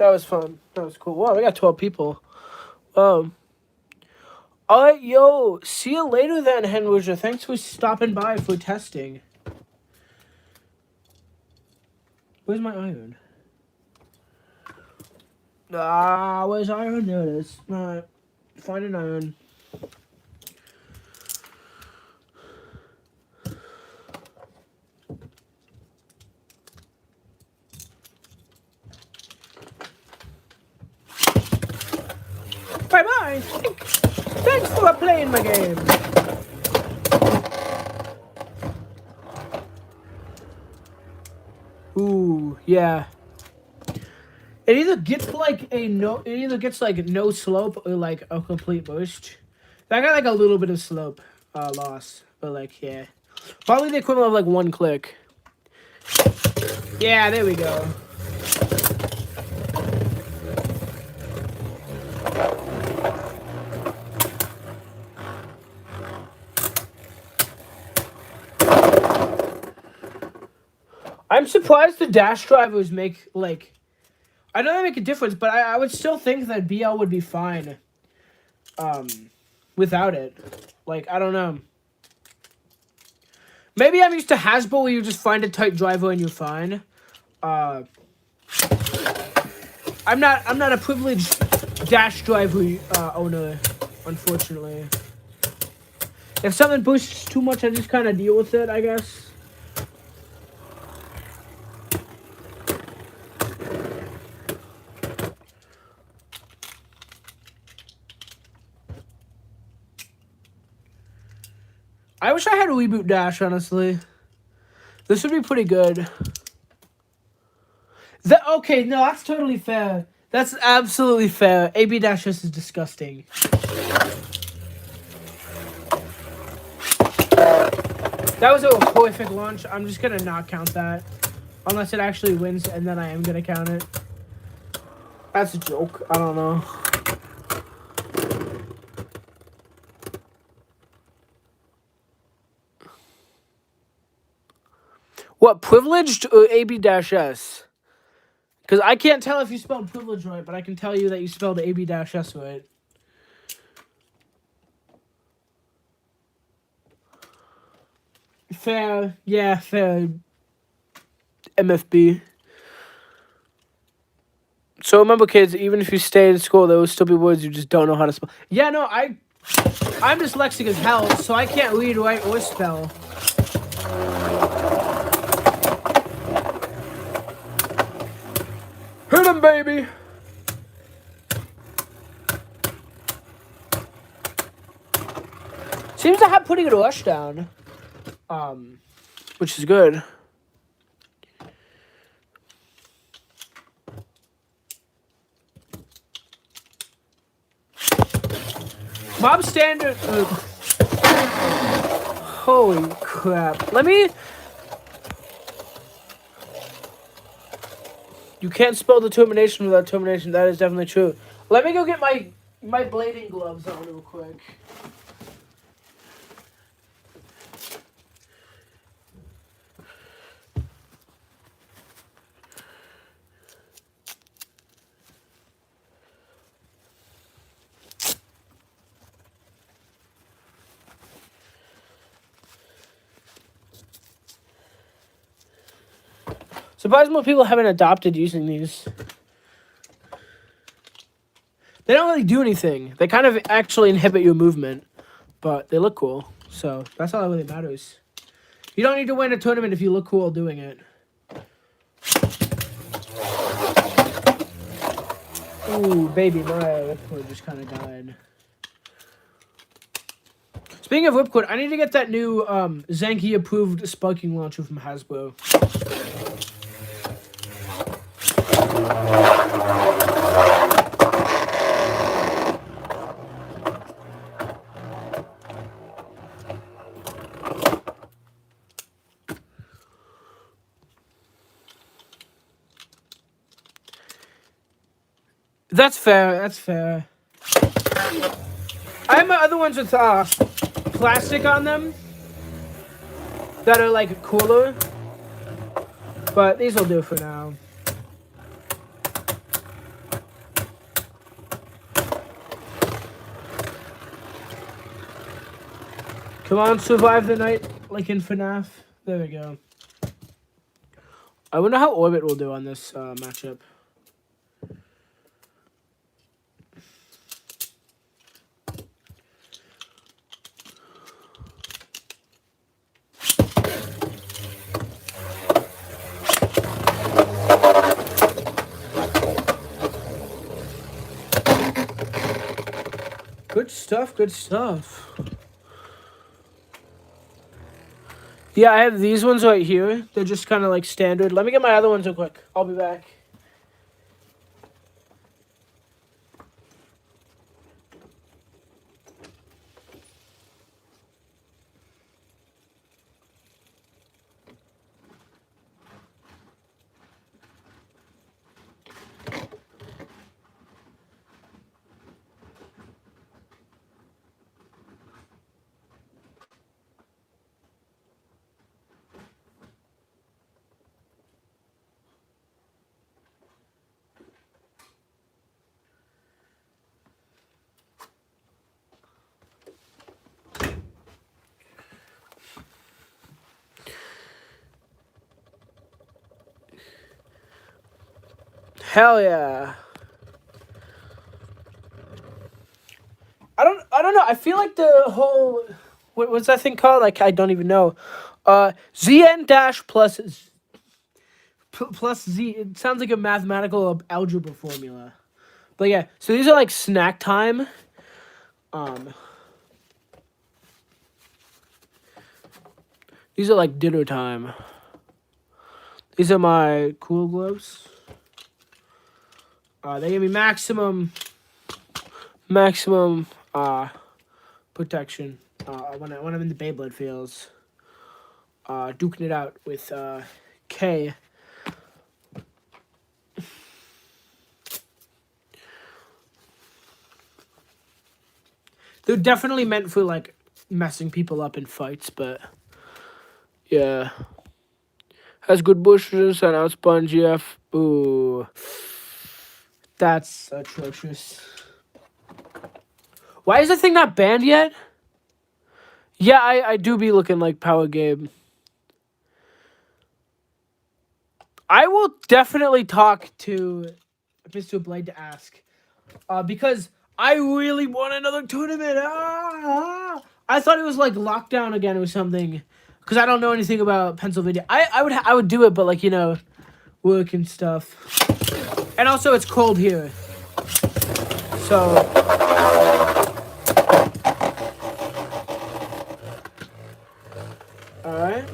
That was fun. That was cool. Wow, we got 12 people. All right, yo. See you later then, Henwuja. Thanks for stopping by for testing. Where's my iron? Where's iron? There it is. Alright. Find an iron. Bye-bye. Thanks for playing my game. Ooh, yeah. It either gets like no slope or like a complete boost. I got like a little bit of slope loss, but like yeah. Probably the equivalent of like 1 click. Yeah, there we go. I'm surprised the dash drivers make, like... I know they make a difference, but I would still think that BL would be fine without it. Like, I don't know. Maybe I'm used to Hasbro where you just find a tight driver and you're fine. I'm not a privileged dash driver owner, unfortunately. If something boosts too much, I just kind of deal with it, I guess. I wish I had a reboot dash, honestly. This would be pretty good. Okay, no, that's totally fair. That's absolutely fair. AB dash S is disgusting. That was a horrific launch. I'm just gonna not count that. Unless it actually wins, and then I am gonna count it. That's a joke. I don't know. What, privileged or AB-S? Because I can't tell if you spelled privilege right, but I can tell you that you spelled AB-S right. Fair. Yeah, fair. MFB. So remember, kids, even if you stay in school, there will still be words you just don't know how to spell. Yeah, no, I'm dyslexic as hell, so I can't read, write, or spell. Hit him, baby! Seems to have pretty good rush down. Which is good. Mob standard. Holy crap. Let me. You can't spell determination without termination. That is definitely true. Let me go get my blading gloves on real quick. Surprised more people haven't adopted using these. They don't really do anything. They kind of actually inhibit your movement, but they look cool. So that's all that really matters. You don't need to win a tournament if you look cool doing it. Ooh, baby, my whipcord just kind of died. Speaking of whipcord, I need to get that new Zenki approved sparking launcher from Hasbro. That's fair. That's fair. I have my other ones with plastic on them that are like cooler, but these will do for now. Come on, survive the night like in FNAF. There we go. I wonder how Orbit will do on this matchup. Good stuff, good stuff. Yeah, I have these ones right here. They're just kind of like standard. Let me get my other ones real quick. I'll be back. Hell yeah. I don't know. I feel like the whole what's that thing called? Like I don't even know. Zn dash plus Z. It sounds like a mathematical algebra formula. But yeah, so these are like snack time. These are like dinner time. These are my cool gloves. They give me maximum protection when I'm in the Beyblade fields. Duking it out with K. They're definitely meant for like messing people up in fights, but yeah. Has good bushes and out sponge, yeah. Ooh. That's atrocious. Why is the thing not banned yet? Yeah, I do be looking like Power Gabe. I will definitely talk to Mr. Blade to ask. Because I really want another tournament. I thought it was like lockdown again or something. Because I don't know anything about Pennsylvania. I would do it, but like, you know, work and stuff. And also it's cold here. So alright.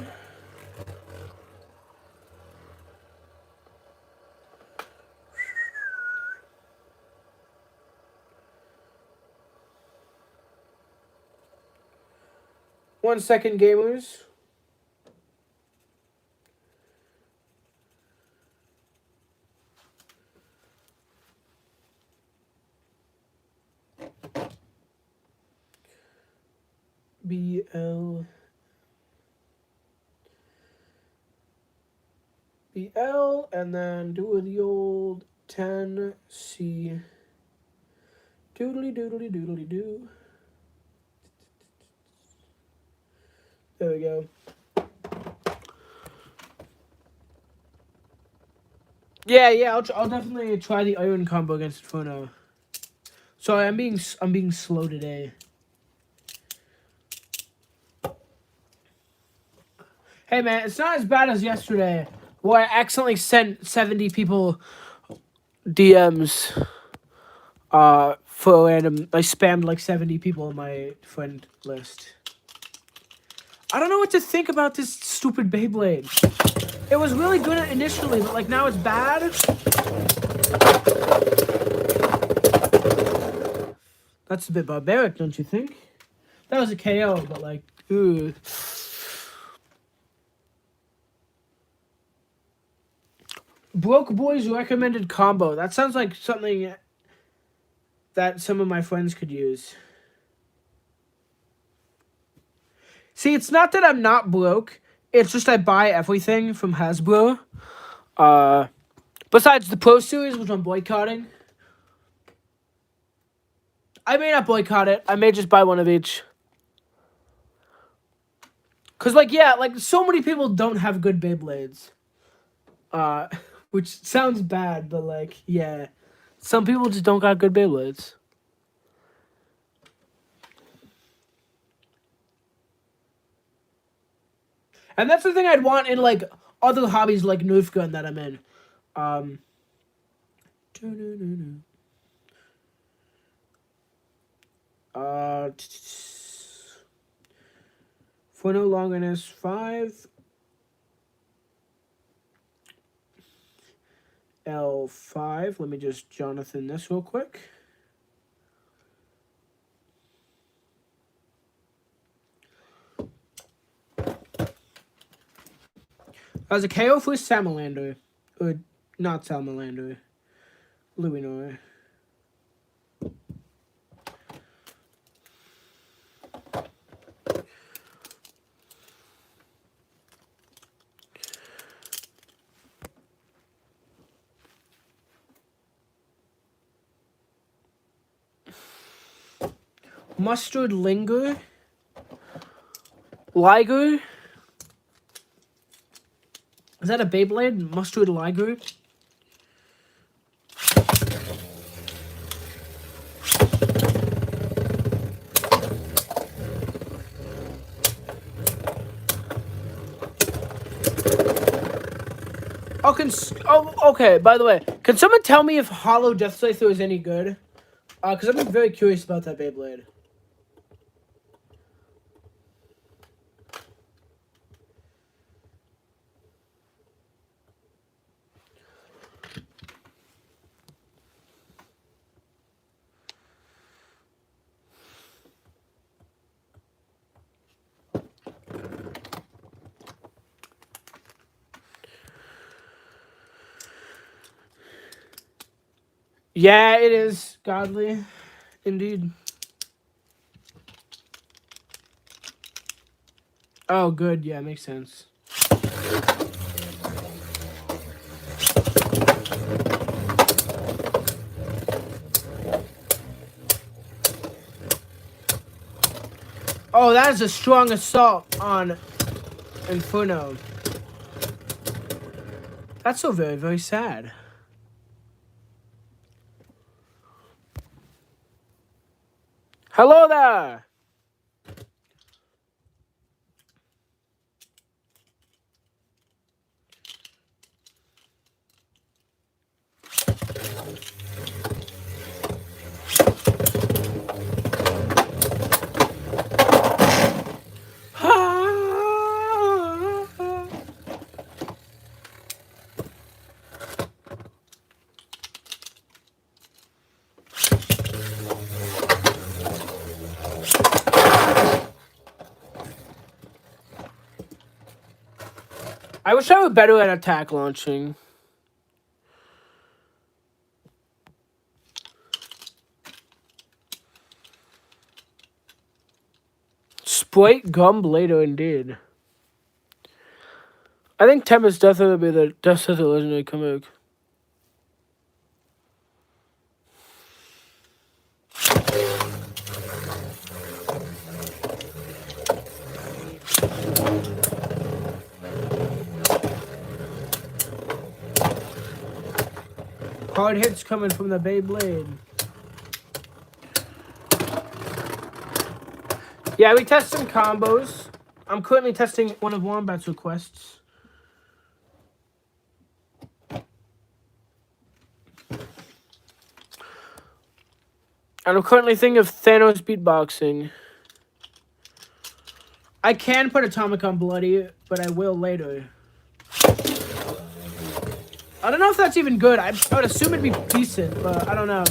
One second, gamers. BL, and then do the old 10C. Doodly doodly doodly doo. There we go. Yeah. I'll definitely try the iron combo against Inferno. Sorry, I'm being slow today. Hey man, it's not as bad as yesterday, where I accidentally sent 70 people DMs. For a random, I spammed like 70 people on my friend list. I don't know what to think about this stupid Beyblade. It was really good initially, but like now it's bad. That's a bit barbaric, don't you think? That was a KO, but like, ooh. Broke Boys recommended combo. That sounds like something that some of my friends could use. See, it's not that I'm not broke. It's just I buy everything from Hasbro. Besides the Pro Series, which I'm boycotting. I may not boycott it. I may just buy one of each. Cause like yeah, like so many people don't have good Beyblades. Uh, which sounds bad, but like yeah, some people just don't got good Beyblades. And that's the thing I'd want in like other hobbies like Nerf gun that I'm in. Um, uh, for no longiness 5. L5. Let me just Jonathan this real quick. As a KO for Salamander. Or not Salamander. Luminor. Mustard Linger. Liger. Is that a Beyblade? Mustard Liger? Okay, by the way, can someone tell me if Hollow Death Slicer is any good? Because I'm very curious about that Beyblade. Yeah, it is godly, indeed. Oh, good. Yeah, makes sense. Oh, that is a strong assault on Inferno. That's so very, very sad. Hello there! I wish I were better at attack launching. Sprite Gum Blader, indeed. I think Tempest Death will be the Death of the Legendary comic. Hard hits coming from the Beyblade. Yeah, we test some combos. I'm currently testing one of Wombat's requests. And I'm currently thinking of Thanos beatboxing. I can put Atomic on Bloody, but I will later. I don't know if that's even good. I would assume it'd be decent, but I don't know.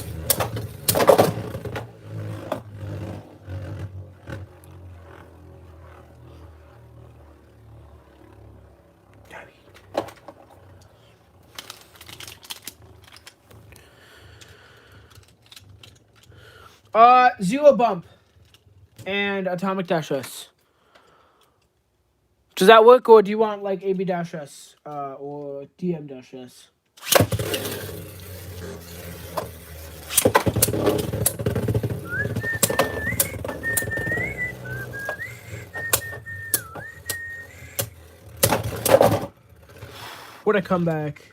Zero Bump and Atomic Dash S. Does that work, or do you want like AB Dash S or DM Dash S? Would I come back?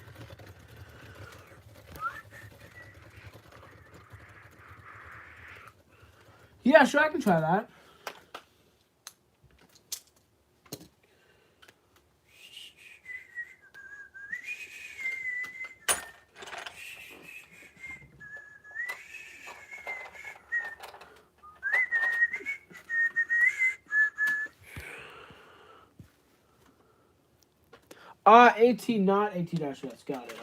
Yeah, sure, I can try that. AT, not AT dash S. Got it.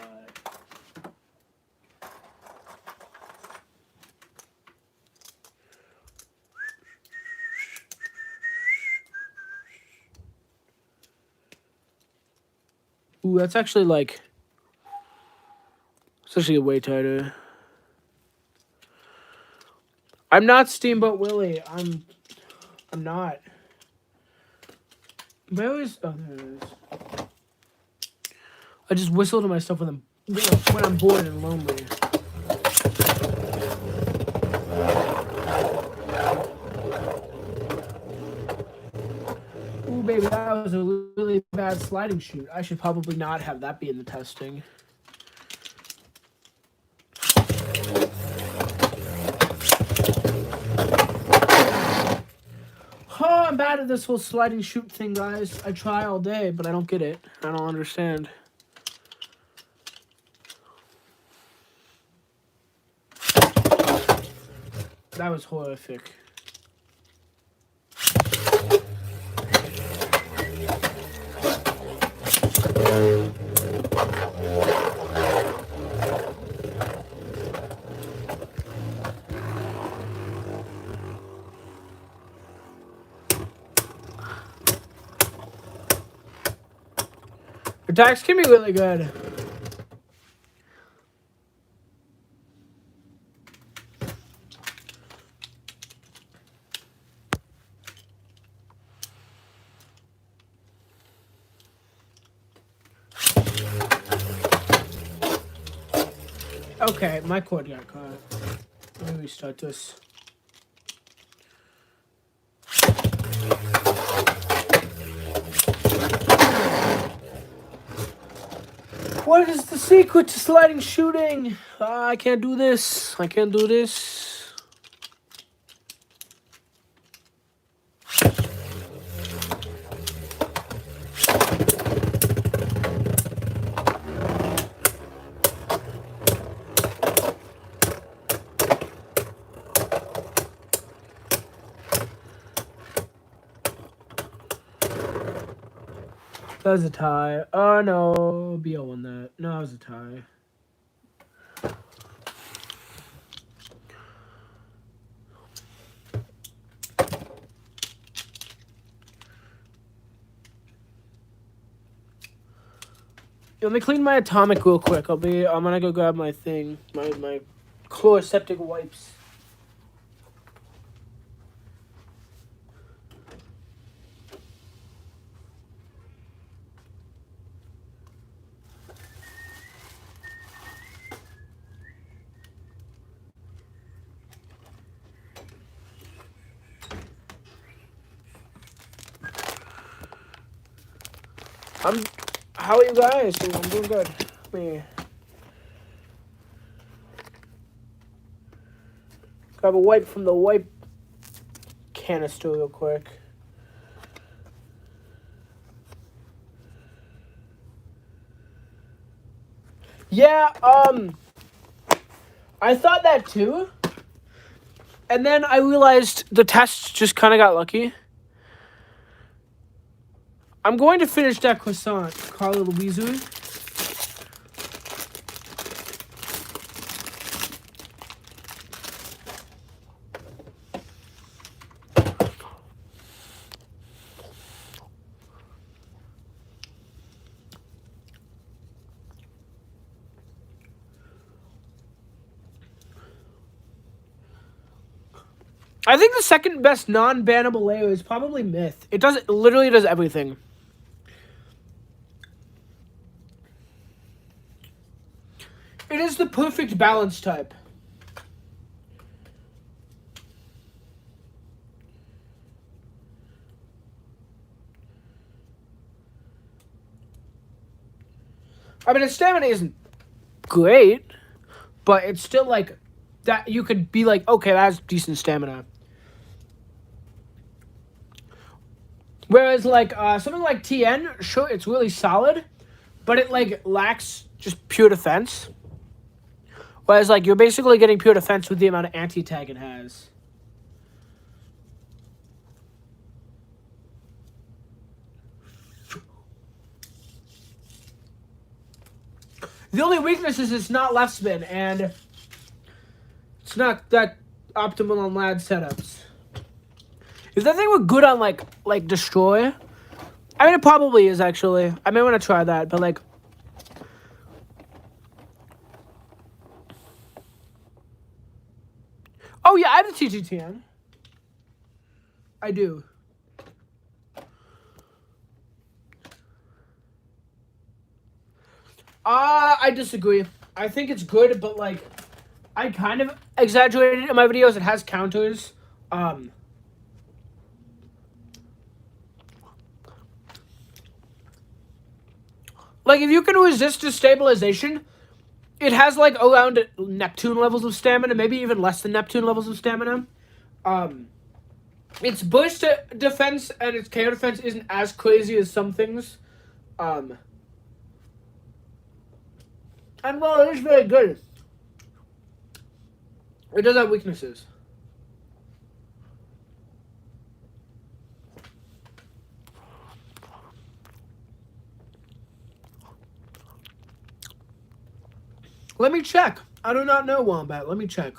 Ooh, that's actually like... It's actually way tighter. I'm not Steamboat Willie. I'm not. But I always... Oh, there it is. I just whistle to myself when I'm bored and lonely. Ooh, baby, that was a really bad sliding shoot. I should probably not have that be in the testing. Oh, I'm bad at this whole sliding shoot thing, guys. I try all day, but I don't get it. I don't understand. That was horrific. Attacks can be really good. Okay, my cord got caught. Let me restart this. What is the secret to sliding shooting? I can't do this. I can't do this. That was a tie. Oh, no. BL won that. No, it was a tie. Let me clean my atomic real quick. I'm gonna go grab my thing. My chloroseptic wipes. How are you guys? I'm doing good. Me. Grab a wipe from the wipe canister real quick. Yeah, I thought that too. And then I realized the test just kind of got lucky. I'm going to finish that croissant, Carla Louise. I think the second best non-bannable layer is probably Myth. It literally does everything. It is the perfect balance type. I mean, his stamina isn't great, but it's still like that. You could be like, okay, that's decent stamina. Whereas like something like TN, sure, it's really solid, but it like lacks just pure defense. Whereas like you're basically getting pure defense with the amount of anti-tag it has. The only weakness is it's not left spin, and it's not that optimal on lad setups. If that thing were good on like destroy, I mean it probably is actually. I may want to try that, but like. Oh yeah, I have a TTTN. I do. I disagree. I think it's good, but like, I kind of exaggerated it in my videos. It has counters. Like, if you can resist destabilization, it has like around Neptune levels of stamina, maybe even less than Neptune levels of stamina. Its burst defense and its KO defense isn't as crazy as some things. And well, it is very good. It does have weaknesses. Let me check. I do not know, Wombat. Let me check.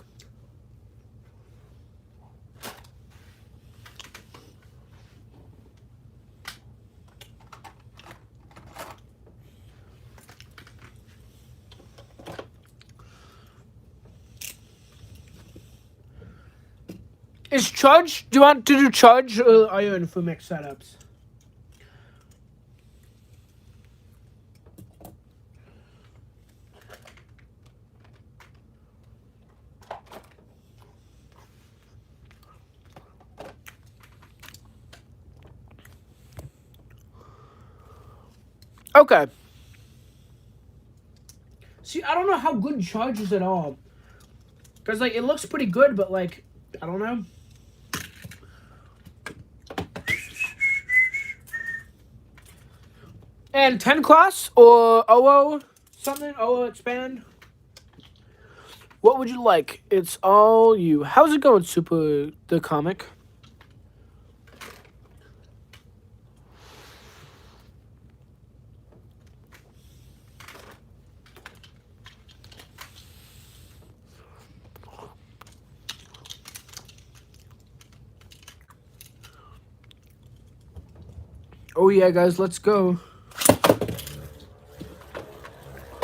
Is charge? Do you want to do charge or iron for mixed setups? Okay. See, I don't know how good charge is at all. Because, like, it looks pretty good, but, like, I don't know. And 10 cross or OO something? OO expand? What would you like? It's all you. How's it going, Super the Comic? Oh yeah, guys, let's go.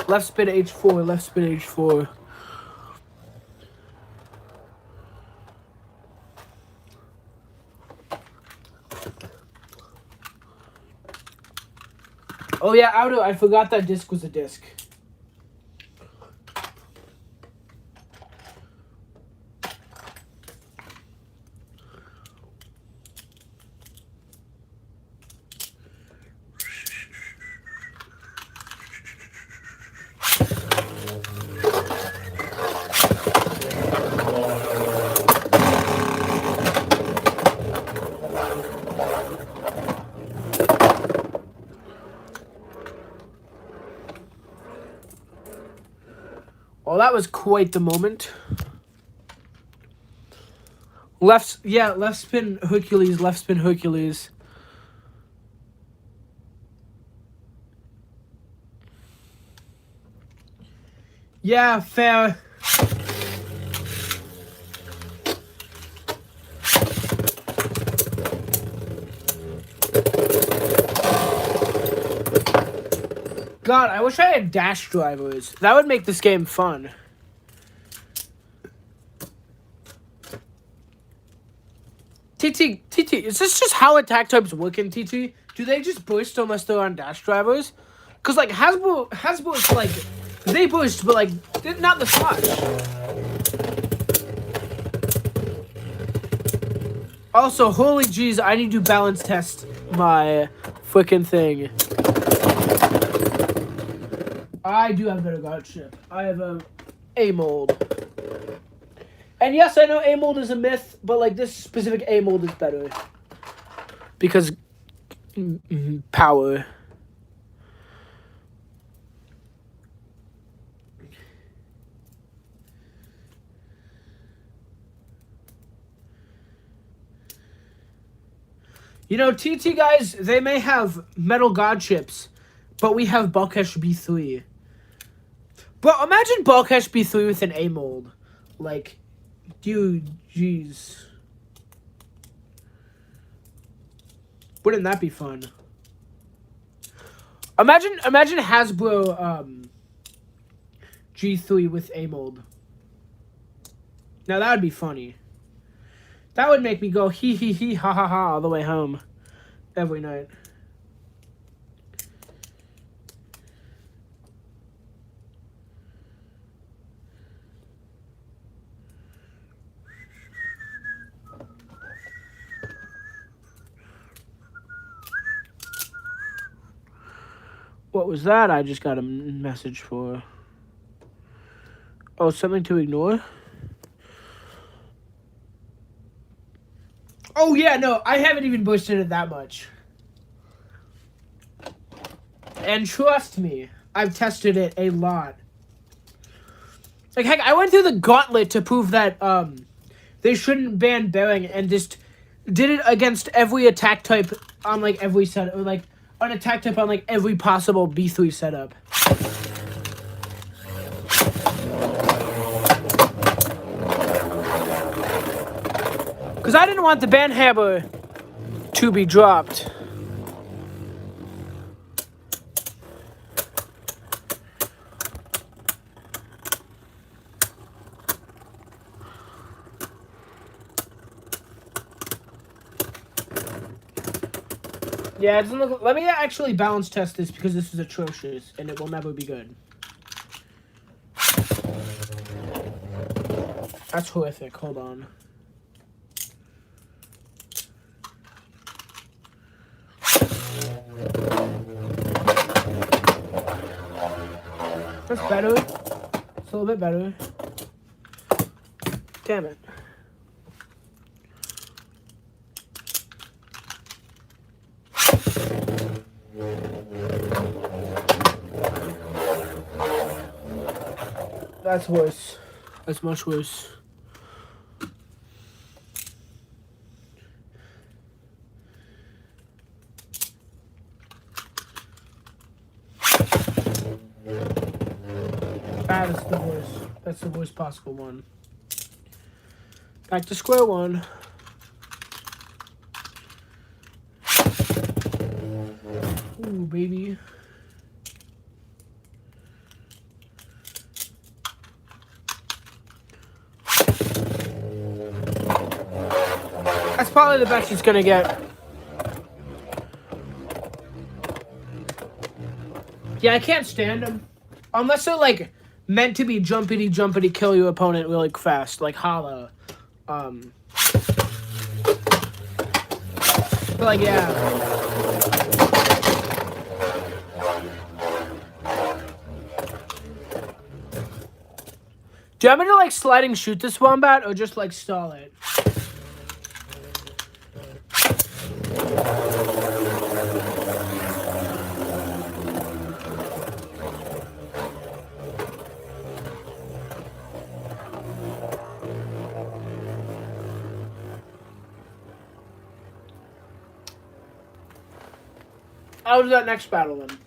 Left spin H4, left spin H4. Oh yeah, Auto, I forgot that disc was a disc. Oh, that was quite the moment. Left spin Hercules, left spin Hercules. Yeah, fair. God, I wish I had dash drivers. That would make this game fun. TT, is this just how attack types work in TT? Do they just burst unless they're on dash drivers? Because, like, Hasbro's, like, they burst, but, like, not the slash. Also, holy jeez, I need to balance test my freaking thing. I do have a better god ship. I have a mold. And yes, I know a mold is a myth, but like this specific a mold is better because power. You know, TT guys, they may have metal god ships, but we have Balkesh B3. But imagine Balkesh B3 with an A mold. Like, dude, jeez. Wouldn't that be fun? Imagine Hasbro G3 with A mold. Now that would be funny. That would make me go hee hee hee ha ha ha all the way home every night. What was that? I just got a message for. Oh, something to ignore? Oh, yeah, no, I haven't even boosted it that much. And trust me, I've tested it a lot. Like, heck, I went through the gauntlet to prove that they shouldn't ban bearing and just did it against every attack type on, like, every set, or, like, an attack type on, like, every possible B3 setup. Because I didn't want the ban hammer to be dropped. Yeah, it doesn't look. Let me actually balance test this because this is atrocious and it will never be good. That's horrific. Hold on. That's better. It's a little bit better. Damn it. That's worse. That's much worse. That is the worst. That's the worst possible one. Back to square one. Ooh, baby. That's probably the best he's gonna get. Yeah, I can't stand him. Unless they're, like, meant to be jumpity, kill your opponent really fast. Like Hollow. But, like, yeah. Do you want me to, like, sliding shoot this wombat or just, like, stall it? I'll do that next battle then.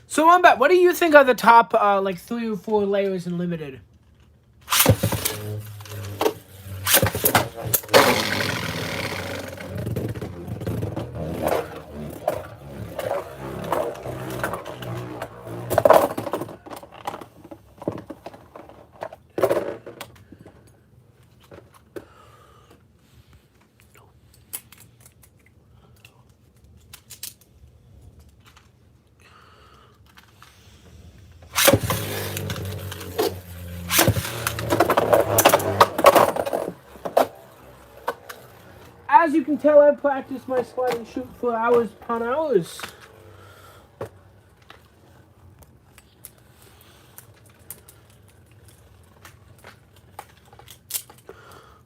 So, Wombat, what do you think are the top, like, 3 or 4 layers in Limited? as you can tell, I've practiced my slide and shoot for hours upon hours.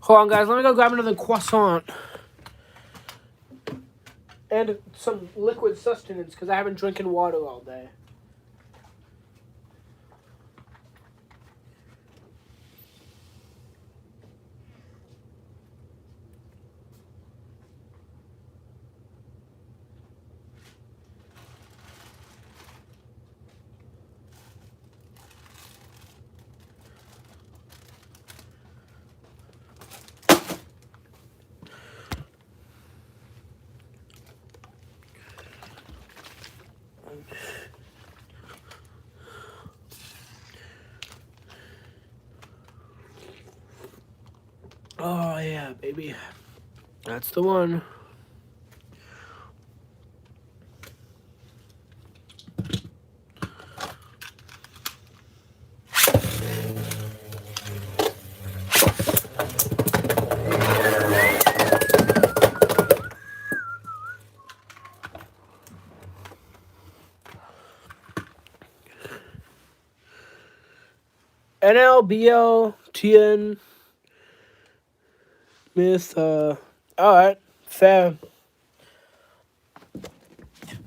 Hold on, guys. Let me go grab another croissant. And some liquid sustenance, because I haven't drinking water all day. Oh, yeah, baby. That's the one. NL, TN, Myth, alright, fair.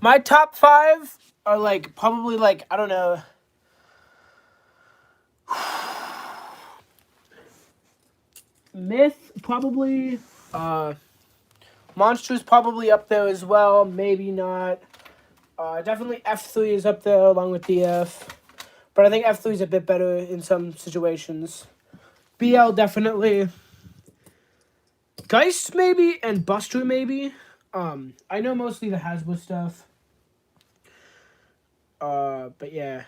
My top 5 are, like, probably, like, I don't know. Myth, probably. Monster's probably up there as well. Maybe not. Definitely F3 is up there along with DF. But I think F3 is a bit better in some situations. BL, definitely. Geist, maybe, and Buster, maybe. I know mostly the Hasbro stuff. But yeah.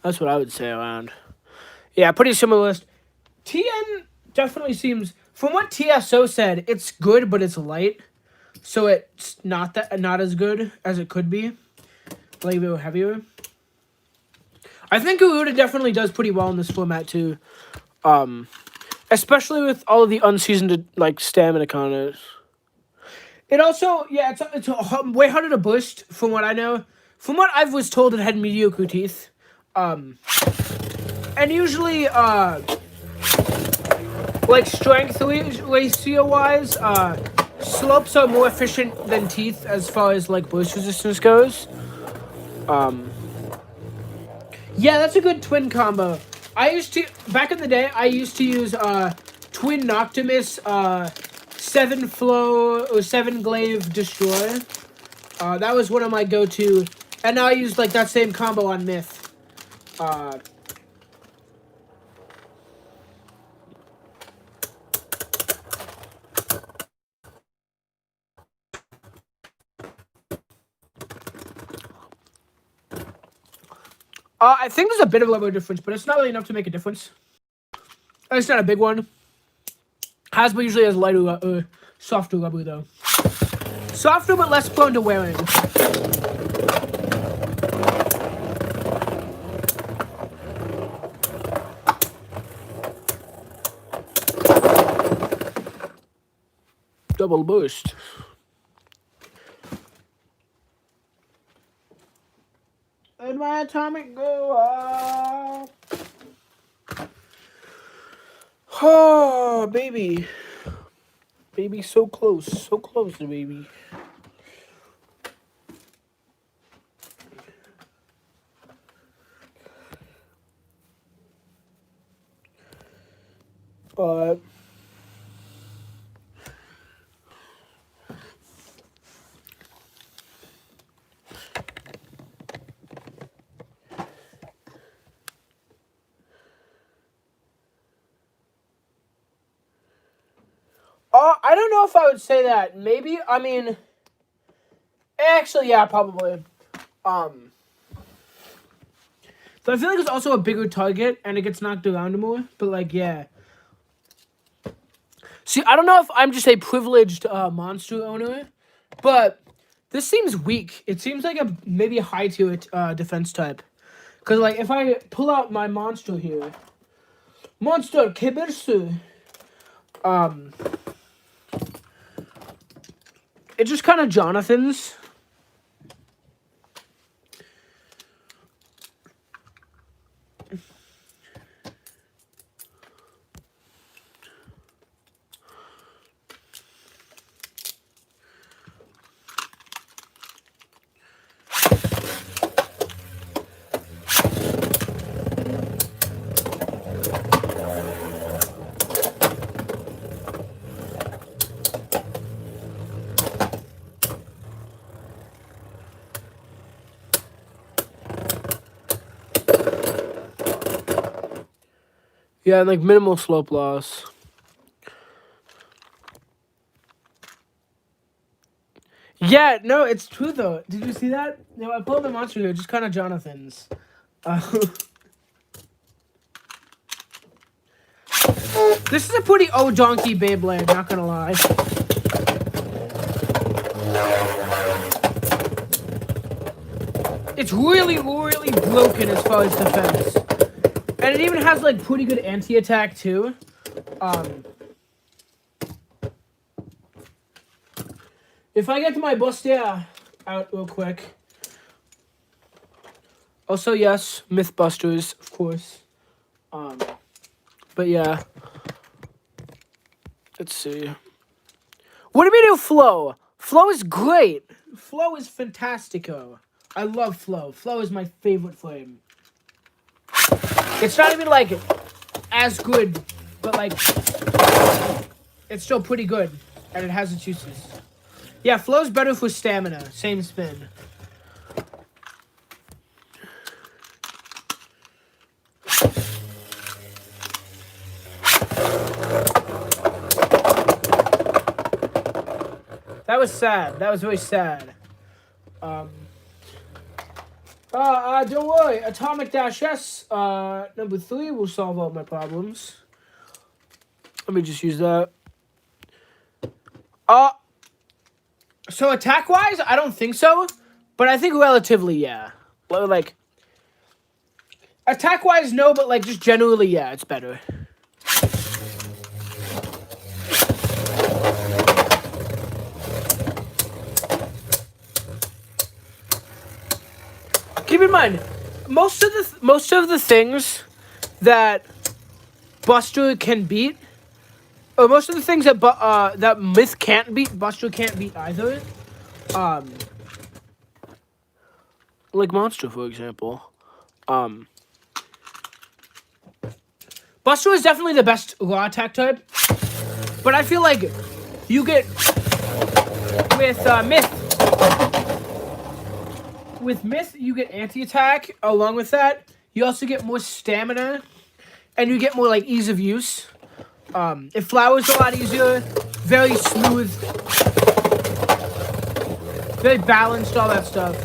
That's what I would say around. Yeah, pretty similar list. TN definitely seems, from what TSO said, it's good, but it's light. So it's not as good as it could be. Like, a bit heavier. I think Garuda definitely does pretty well in this format, too. Especially with all of the unseasoned, like, stamina counters. It also, yeah, it's way harder to boost, from what I know. From what I was told, it had mediocre teeth. And usually, like, strength ratio-wise, slopes are more efficient than teeth as far as, like, burst resistance goes. Yeah, that's a good twin combo. Back in the day, I used to use, Twin Noctimus, 7 Flow, or 7 Glaive Destroy. That was one of my go-to, and now I use, like, that same combo on Myth. I think there's a bit of a level difference, but it's not really enough to make a difference. It's not a big one. Hasbro usually has lighter, softer rubber, though. Softer, but less prone to wearing. Double boost. And my atomic go up. Oh, baby. Baby, so close. So close, baby. I don't know if I would say that. Maybe, I mean, actually, yeah, probably. So I feel like it's also a bigger target, and it gets knocked around more, but, like, yeah. See, I don't know if I'm just a privileged monster owner, but this seems weak. It seems like maybe a high-tier defense type. Because, like, if I pull out my monster here, Monster Kibirsu, It's just kind of Jonathan's. Yeah, and like minimal slope loss. Yeah, no, it's true though. Did you see that? No, I pulled the monster here, just kind of Jonathan's. This is a pretty donkey Beyblade, not gonna lie. It's really, really broken as far as defense. And it even has like pretty good anti-attack too. If I get to my buster out real quick. Also, yes, Mythbusters, of course. But yeah. Let's see. What do we do, Flow? Flow is great. Flow is fantastico. I love Flow. Flow is my favorite flame. It's not even like as good, but like it's still pretty good, and it has its uses. Yeah, Flow's better for stamina. Same spin. That was sad. That was very sad. Don't worry. Atomic Dash S, number 3 will solve all my problems. Let me just use that. So attack-wise, I don't think so. But I think relatively, yeah. Like, attack-wise, no, but like just generally, yeah, it's better. Keep in mind, most of the things that Buster can beat, or most of the things that that Myth can't beat, Buster can't beat either. Like Monster, for example. Buster is definitely the best raw attack type, but I feel like you get with Myth. With Myth, you get anti-attack. Along with that, you also get more stamina, and you get more like ease of use. It flowers a lot easier, very smooth, very balanced, all that stuff.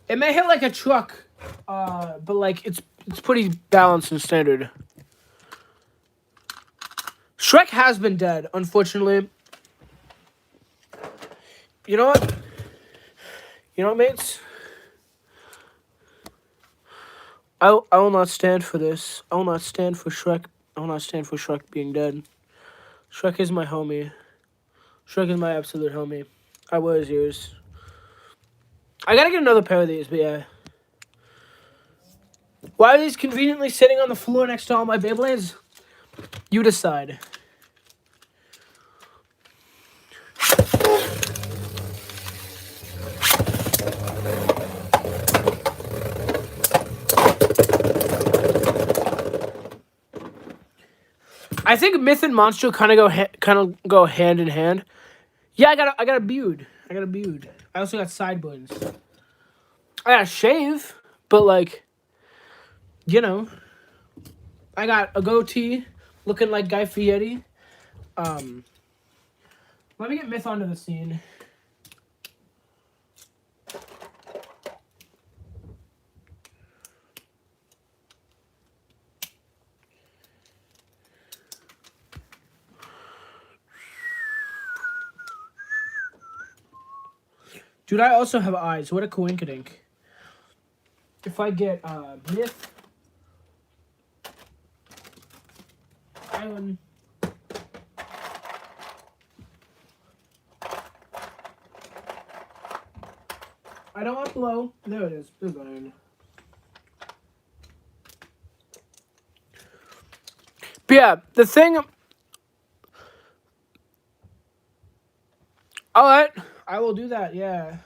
It may hit like a truck, but like it's pretty balanced and standard. Shrek has been dead, unfortunately. You know what? You know what, mates? I will not stand for this. I will not stand for Shrek. I will not stand for Shrek being dead. Shrek is my homie. Shrek is my absolute homie. I wear his ears. I gotta get another pair of these, but yeah. Why are these conveniently sitting on the floor next to all my Beyblades? You decide. I think Myth and Monster kind of go hand in hand. Yeah, I got a beard. I also got sideburns. I got a shave, but like, you know, I got a goatee, looking like Guy Fieri. Let me get Myth onto the scene. Dude, I also have eyes. What a coinkydink. If I get Myth, Island, I don't want blow. There it is. There's iron. But yeah, the thing. All right, I will do that. Yeah.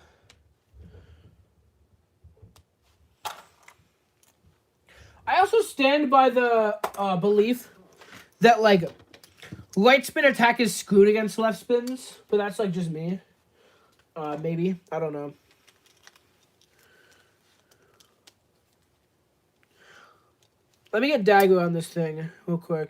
I also stand by the belief that like right spin attack is screwed against left spins, but that's like just me. Maybe I don't know. Let me get dagger on this thing real quick.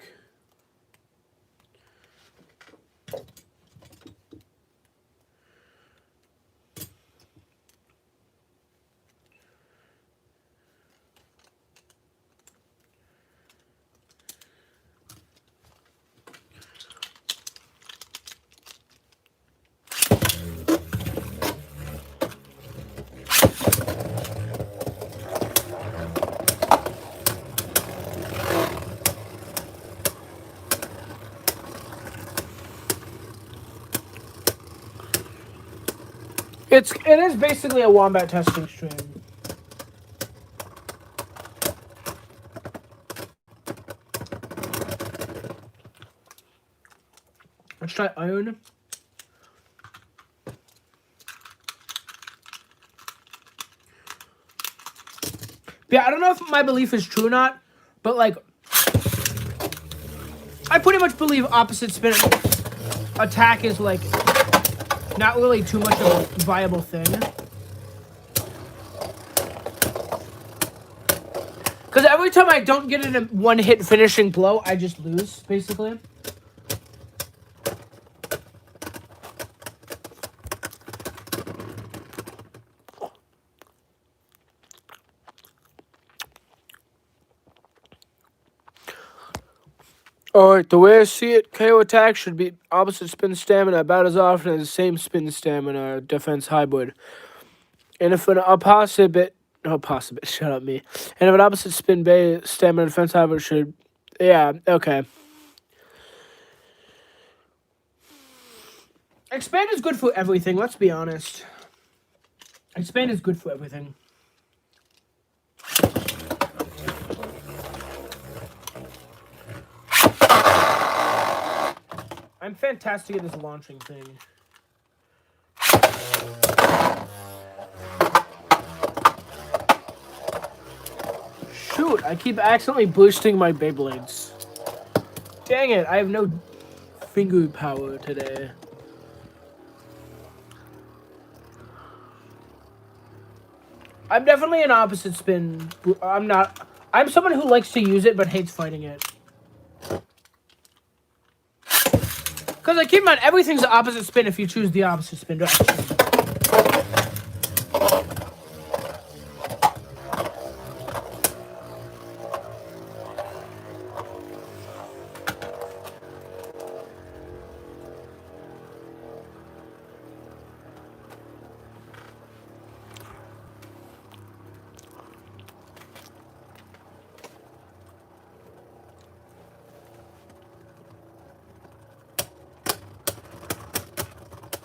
It is basically a wombat testing stream. Let's try iron. Yeah, I don't know if my belief is true or not, but like I pretty much believe opposite spin attack is like not really too much of a viable thing. Because every time I don't get a one-hit finishing blow, I just lose, basically. Alright, the way I see it, KO attack should be opposite spin stamina about as often as the same spin stamina defense hybrid. And if an opposite shut up me. And if an opposite spin base stamina defense hybrid should, yeah, okay. Expand is good for everything, let's be honest. Expand is good for everything. I'm fantastic at this launching thing. Shoot, I keep accidentally boosting my Beyblades. Dang it, I have no finger power today. I'm definitely an opposite spin. I'm someone who likes to use it but hates fighting it. Because like, keep in mind, everything's the opposite spin if you choose the opposite spin direction.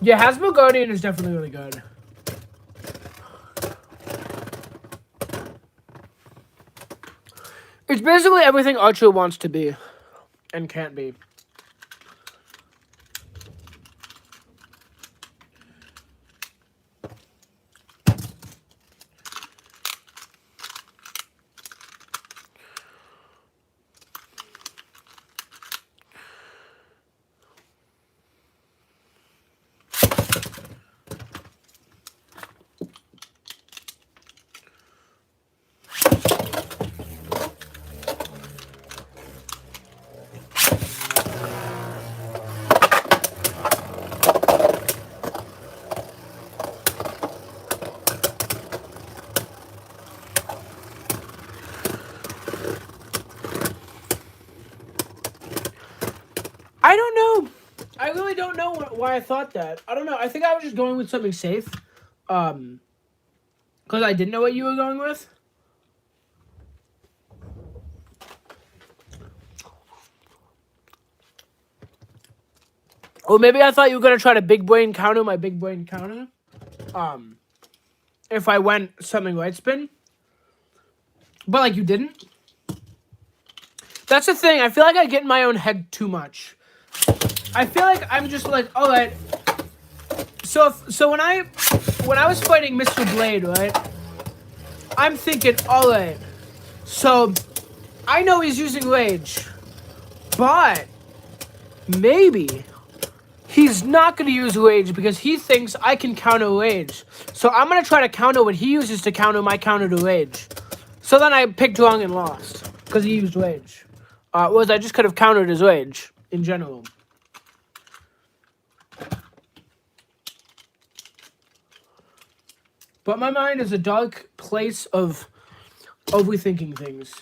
Yeah, Hasbro Guardian is definitely really good. It's basically everything Archer wants to be and can't be. I don't know. I really don't know why I thought that. I don't know. I think I was just going with something safe. Because I didn't know what you were going with. Or maybe I thought you were going to try to big brain counter my big brain counter. if I went something right spin. But, like, you didn't. That's the thing. I feel like I get in my own head too much. I feel like I'm just like, all right. So when I was fighting Mr. Blade, right? I'm thinking, all right. So I know he's using rage, but maybe he's not going to use rage because he thinks I can counter rage. So I'm going to try to counter what he uses to counter my counter to rage. So then I picked wrong and lost because he used rage. Whereas I just could have countered his rage in general. But my mind is a dark place of overthinking things.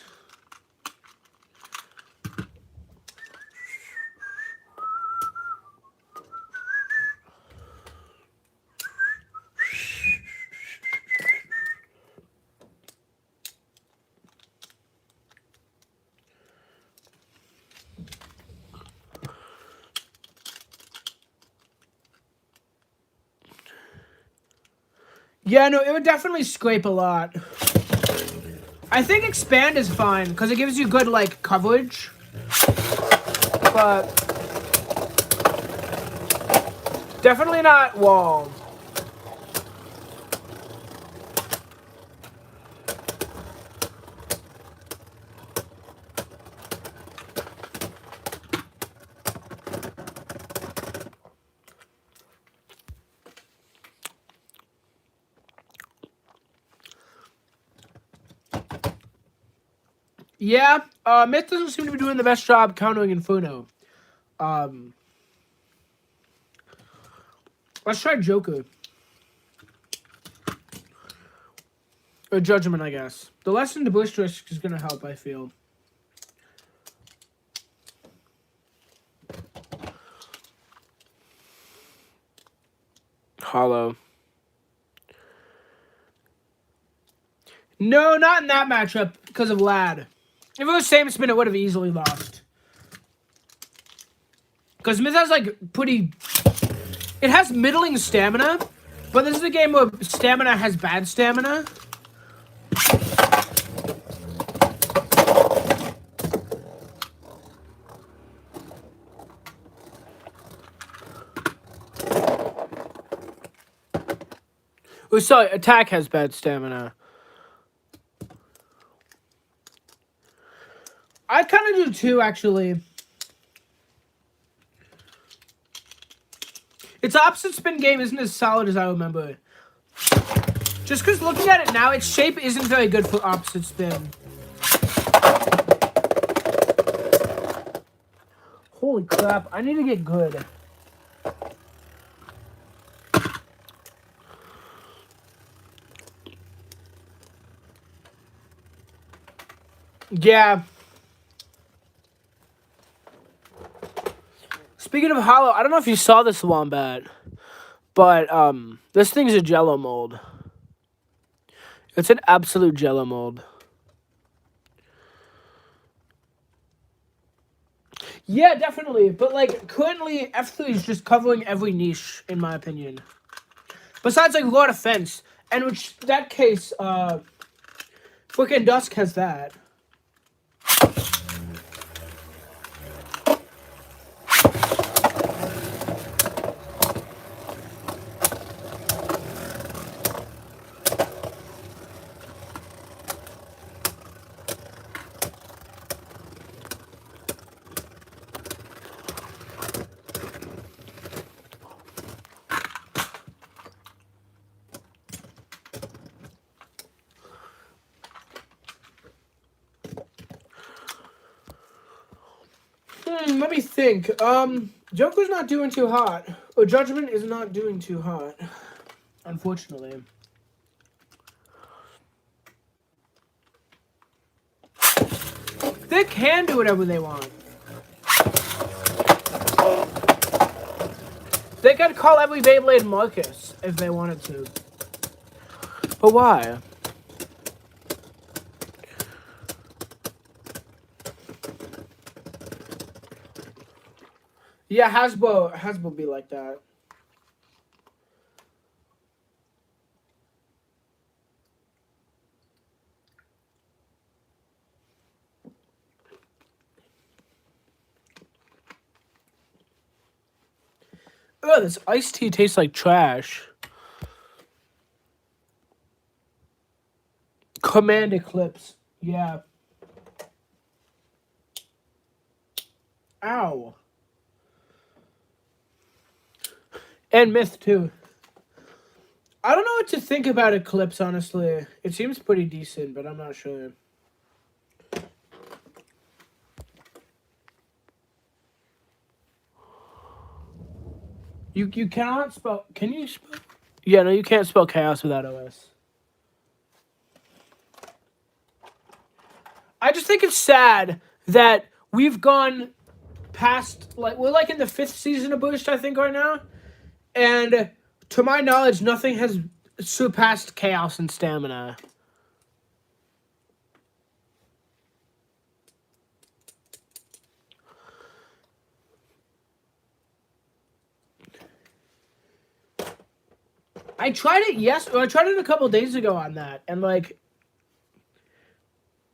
Yeah, no, it would definitely scrape a lot. I think expand is fine, because it gives you good, like, coverage. But definitely not wall. Yeah, Myth doesn't seem to be doing the best job countering Inferno. Let's try Joker. Or Judgment, I guess. The lesson to Boisterous is going to help, I feel. Hollow. No, not in that matchup because of Lad. If it was same spin, it would have easily lost. Because Myth has, like, pretty... It has middling stamina, but this is a game where stamina has bad stamina. Oh, sorry, attack has bad stamina. I kind of do too, actually. Its opposite spin game isn't as solid as I remember. Just because looking at it now, its shape isn't very good for opposite spin. Holy crap, I need to get good. Yeah. Speaking of Hollow, I don't know if you saw this, Wombat, but this thing's a Jello mold. It's an absolute Jello mold. Yeah, definitely. But, like, currently, F3 is just covering every niche, in my opinion. Besides, like, Lord of Fence. And which, that case, frickin' Dusk has that. Let me think. Joker's not doing too hot. Or Judgment is not doing too hot. Unfortunately. They can do whatever they want. They could call every Beyblade Marcus if they wanted to. But why? Yeah, Hasbro be like that. Oh, this iced tea tastes like trash. Command Eclipse. Yeah. Ow. And Myth, too. I don't know what to think about Eclipse, honestly. It seems pretty decent, but I'm not sure. You cannot spell... Can you spell... Yeah, no, you can't spell chaos without OS. I just think it's sad that we've gone past... Like, we're like in the 5th season of Boost, I think, right now. And to my knowledge, nothing has surpassed chaos and stamina. I tried it I tried it a couple days ago on that, and like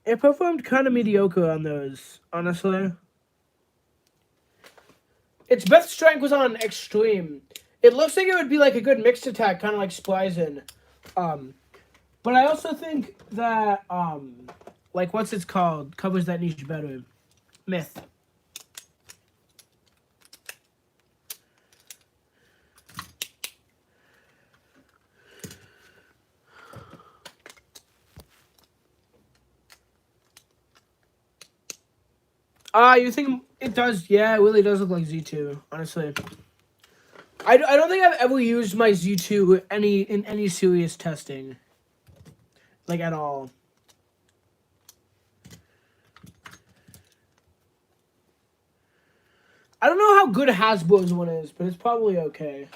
it performed kind of mediocre on those, honestly. Its best strength was on extreme. It looks like it would be like a good mixed attack, kind of like Splizen. But I also think that like what's it's called covers that niche better. Myth. You think it does? Yeah, it really does look like Z2, honestly. I don't think I've ever used my Z2 in any serious testing. Like, at all. I don't know how good Hasbro's one is, but it's probably okay.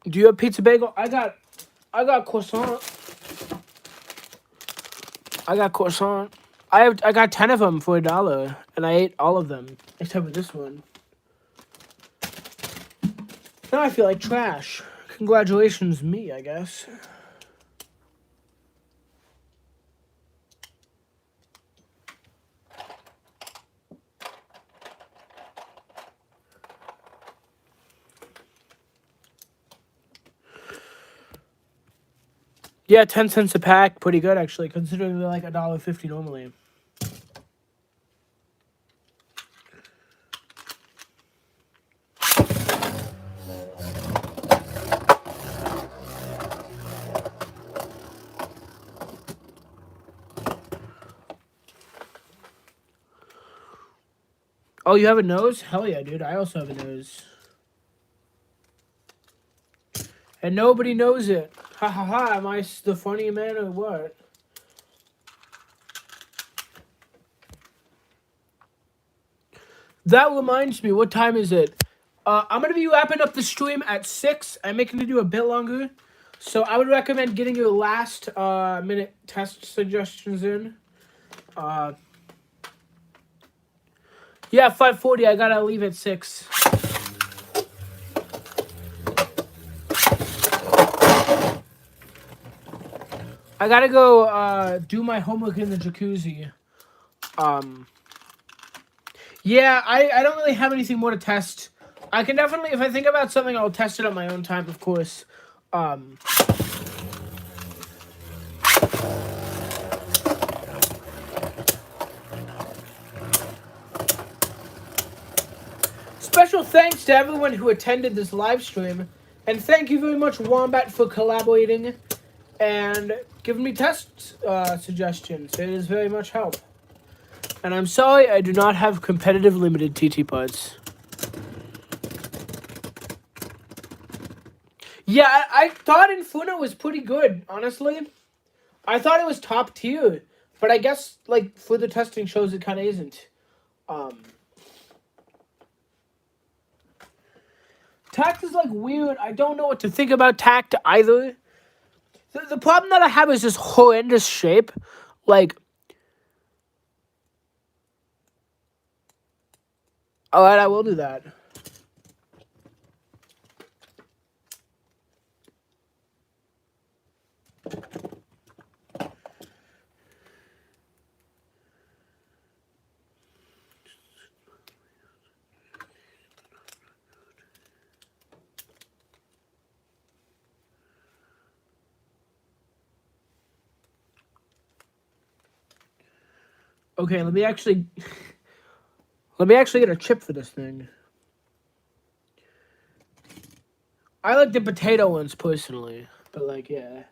Do you have pizza bagel? I got croissant. I got croissant. I got 10 of them for $1, and I ate all of them except for this one. Now I feel like trash. Congratulations, me, I guess. Yeah, 10 cents a pack, pretty good actually, considering they're like $1.50 normally. Oh, you have a nose? Hell yeah, dude. I also have a nose. And nobody knows it. Ha ha ha, am I the funny man or what? That reminds me, what time is it? I'm going to be wrapping up the stream at 6. I'm making it do a bit longer. So I would recommend getting your last minute test suggestions in. Yeah, 5:40. I got to leave at 6. I got to go do my homework in the jacuzzi. Yeah, I don't really have anything more to test. I can definitely, if I think about something, I'll test it on my own time, of course. Special thanks to everyone who attended this live stream. And thank you very much, Wombat, for collaborating and giving me test suggestions. It is very much help. And I'm sorry I do not have competitive limited TT pods. Yeah, I thought Inferno was pretty good, honestly. I thought it was top tier, but I guess, like, for the testing shows, it kind of isn't. Tact is, like, weird. I don't know what to think about Tact either. The problem that I have is this horrendous shape. Like, alright, I will do that. Okay, let me actually get a chip for this thing. I like the potato ones personally, but like, yeah.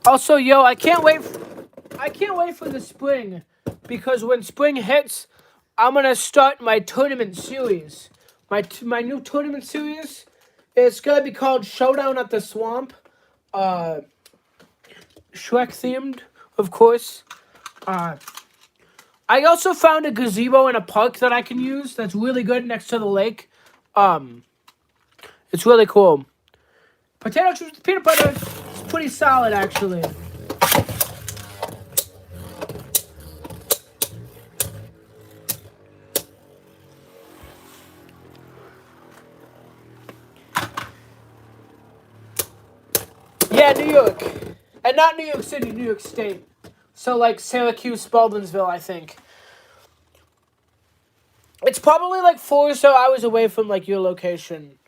Also, yo, I can't wait for the spring, because when spring hits, I'm gonna start my tournament series. My new tournament series. It's gonna be called Showdown at the Swamp. Shrek themed, of course. I also found a gazebo in a park that I can use. That's really good next to the lake. It's really cool. Potato chips with peanut butter. It's pretty solid, actually. Yeah, New York. And not New York City, New York State. So, like, Syracuse, Baldwinsville, I think. It's probably, like, 4 or so hours away from, like, your location.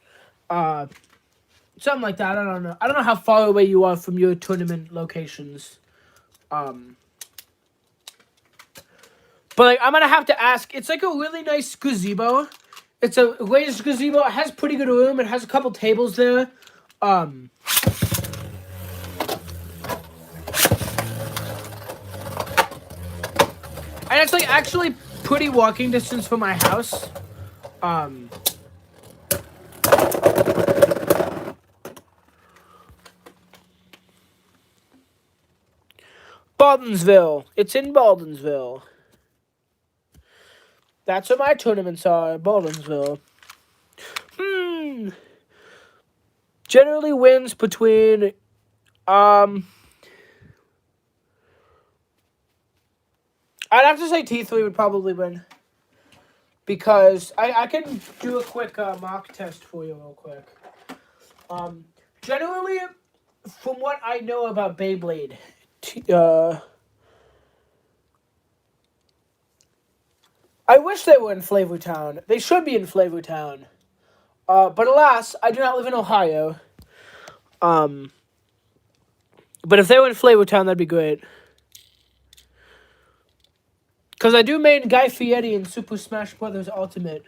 Something like that. I don't know. I don't know how far away you are from your tournament locations. But, like, I'm gonna have to ask. It's, like, a really nice gazebo. It's a raised gazebo. It has pretty good room. It has a couple tables there. And it's, like, actually pretty walking distance from my house. Baldwinsville. It's in Baldwinsville. That's where my tournaments are, Baldwinsville. Generally wins between, I'd have to say T3 would probably win. Because I can do a quick mock test for you real quick. Generally, from what I know about Beyblade, I wish they were in Flavortown. They should be in Flavortown. But alas, I do not live in Ohio. But if they were in Flavortown, that'd be great. Because I do main Guy Fieri in Super Smash Bros. Ultimate.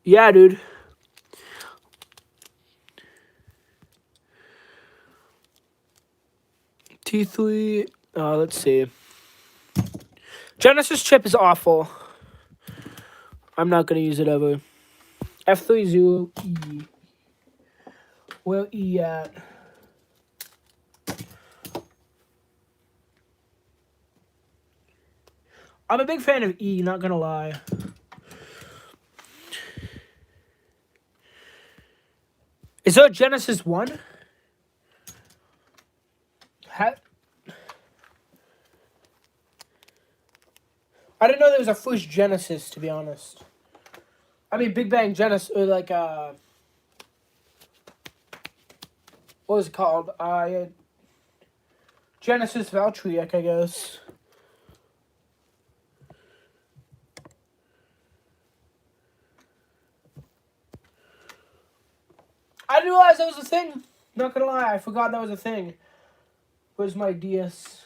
Yeah, dude. T3, let's see. Genesis chip is awful. I'm not going to use it ever. F30E. Where E at? I'm a big fan of E, not going to lie. Is there a Genesis 1? I didn't know there was a first Genesis, to be honest. I mean, Big Bang Genesis, or like, what was it called? Genesis Valtryek, I guess. I didn't realize that was a thing. Not gonna lie, I forgot that was a thing. Where's my DS?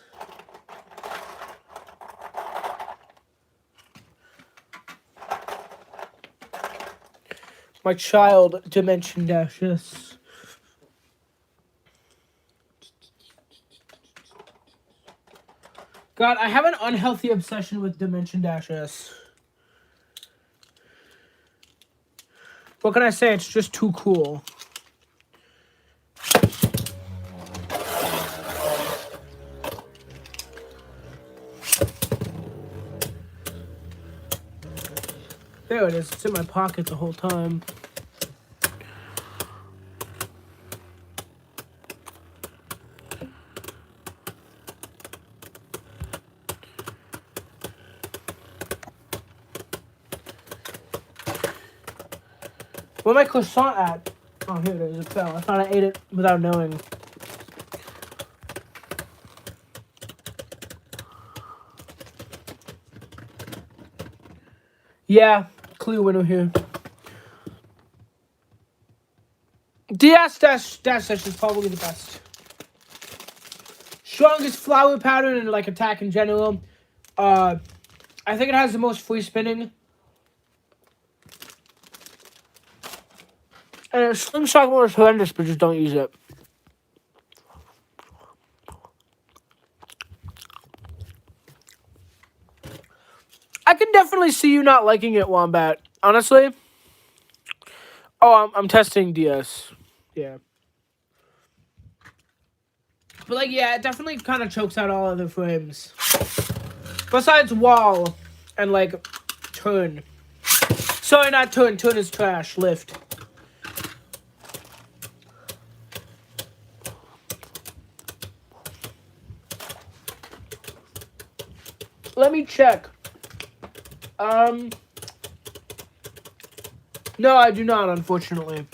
My child Dimension Dashes. God, I have an unhealthy obsession with Dimension Dashes. What can I say? It's just too cool. There it is. It's in my pocket the whole time. Where's my croissant at? Oh, here it is. It fell. I thought I ate it without knowing. Yeah, clear winner here. DS dash is probably the best. Strongest flower pattern and like attack in general. I think it has the most free spinning. And Slingshot Mode is horrendous, but just don't use it. I can definitely see you not liking it, Wombat. Honestly. Oh, I'm testing DS. Yeah. But, like, yeah, it definitely kind of chokes out all other frames. Besides Wall and, like, Turn. Sorry, not Turn. Turn is trash. Lift. Let me check. No, I do not, unfortunately.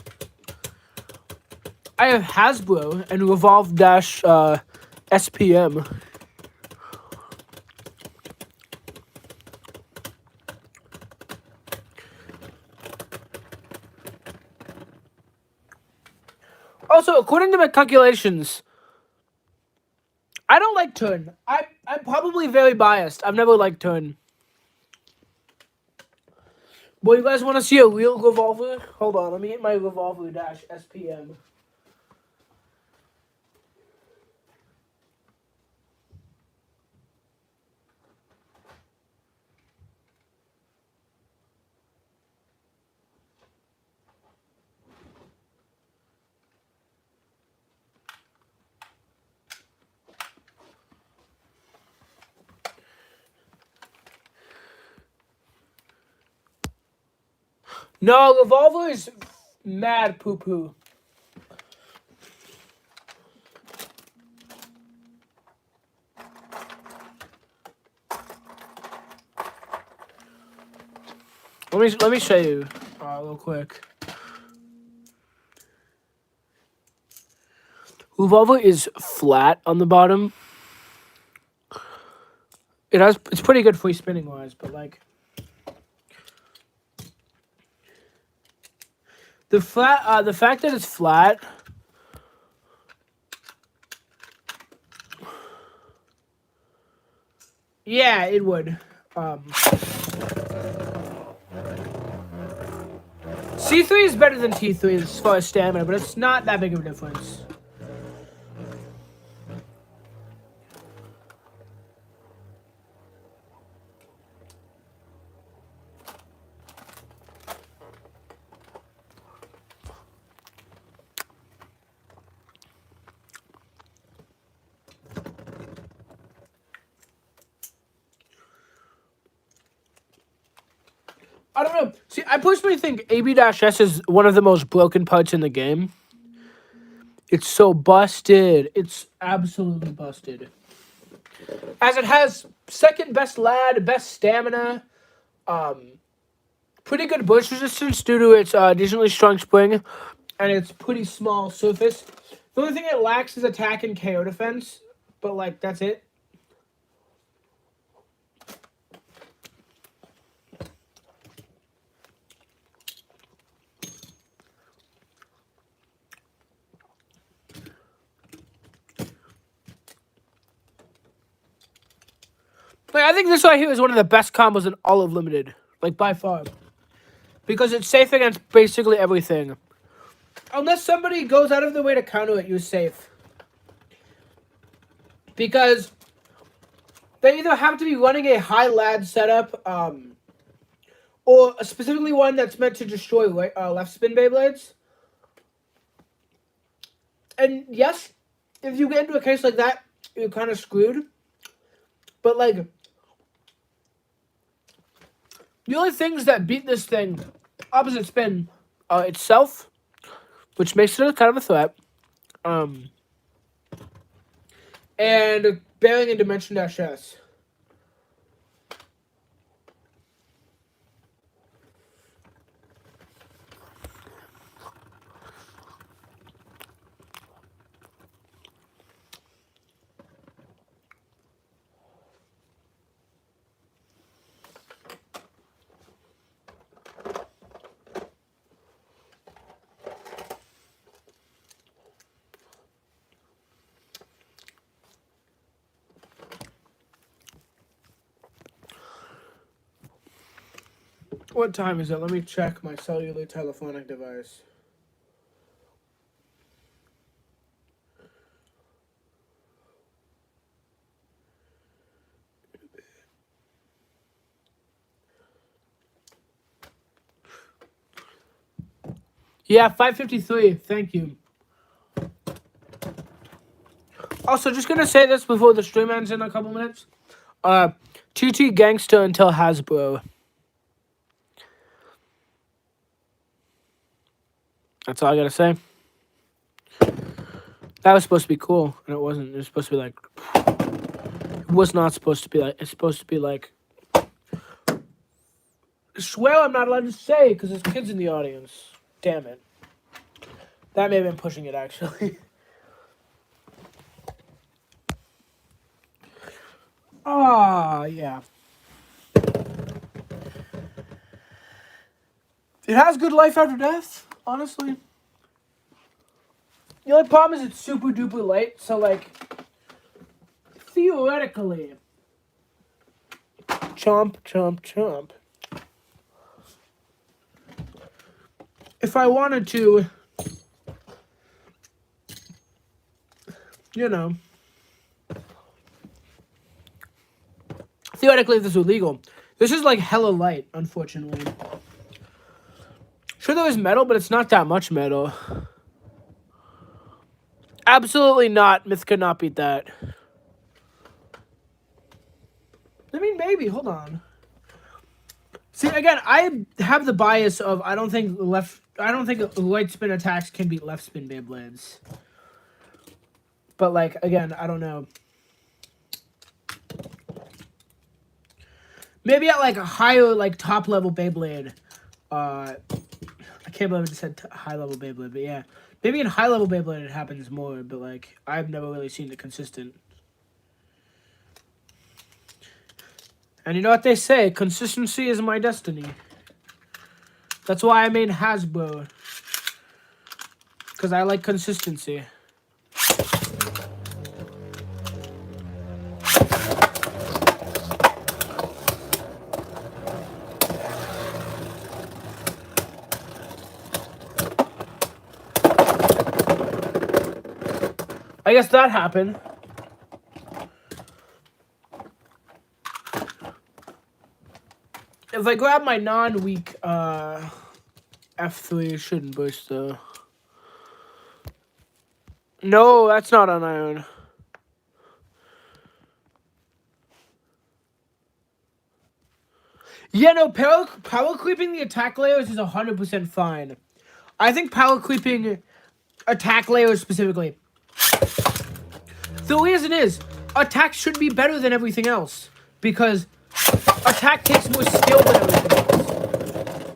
I have Hasbro and Revolve Dash SPM. Also, according to my calculations, I don't like Turn. I'm probably very biased. I've never liked Turn. Well, you guys want to see a real revolver? Hold on, let me get my Revolver Dash SPM. No, Revolver is mad poo-poo. Let me show you real quick. Revolver is flat on the bottom. It's pretty good free spinning wise, but like the fact that it's flat. Yeah, it would. C3 is better than T3 as far as stamina, but it's not that big of a difference. I don't know. See, I personally think AB-S is one of the most broken parts in the game. It's so busted. It's absolutely busted. As it has second best lad, best stamina, pretty good burst resistance due to its decently strong spring, and its pretty small surface. The only thing it lacks is attack and KO defense, but like that's it. Like, I think this right here is one of the best combos in all of Limited, like by far, because it's safe against basically everything. Unless somebody goes out of their way to counter it, you're safe. Because they either have to be running a high lad setup, or specifically one that's meant to destroy left spin Beyblades. And yes, if you get into a case like that, you're kind of screwed. But like, The only things that beat this thing, opposite spin, itself, which makes it kind of a threat, and bearing and dimension dash S. What time is it? Let me check my cellular telephonic device. Yeah, 5:53. Thank you. Also, just gonna say this before the stream ends in a couple minutes. TT Gangsta until Hasbro. That's all I gotta say. That was supposed to be cool, and it wasn't. It was supposed to be like. It was not supposed to be like. It's supposed to be like. I swear I'm not allowed to say because there's kids in the audience. Damn it. That may have been pushing it, actually. Yeah. It has good life after death, honestly. The only problem is it's super duper light, so like theoretically. Chomp, chomp, chomp. If I wanted to, you know, theoretically this is illegal. This is like hella light, unfortunately. Sure, there is metal, but it's not that much metal. Absolutely not. Myth could not beat that. I mean, maybe. Hold on. See, again, I have the bias of I don't think light spin attacks can beat left spin Beyblades. But like again, I don't know. Maybe at like a higher like top level Beyblade. I can't believe I just said high level Beyblade, but yeah. Maybe in high level Beyblade it happens more, but like I've never really seen it consistent. And you know what they say, consistency is my destiny. That's why I made Hasbro. Because I like consistency. I guess that happened. If I grab my non-weak F3, it shouldn't burst though. No, that's not on iron. Yeah, no, power creeping the attack layers is 100% fine. I think power creeping attack layers specifically. The reason is, attack should be better than everything else. Because attack takes more skill than everything else.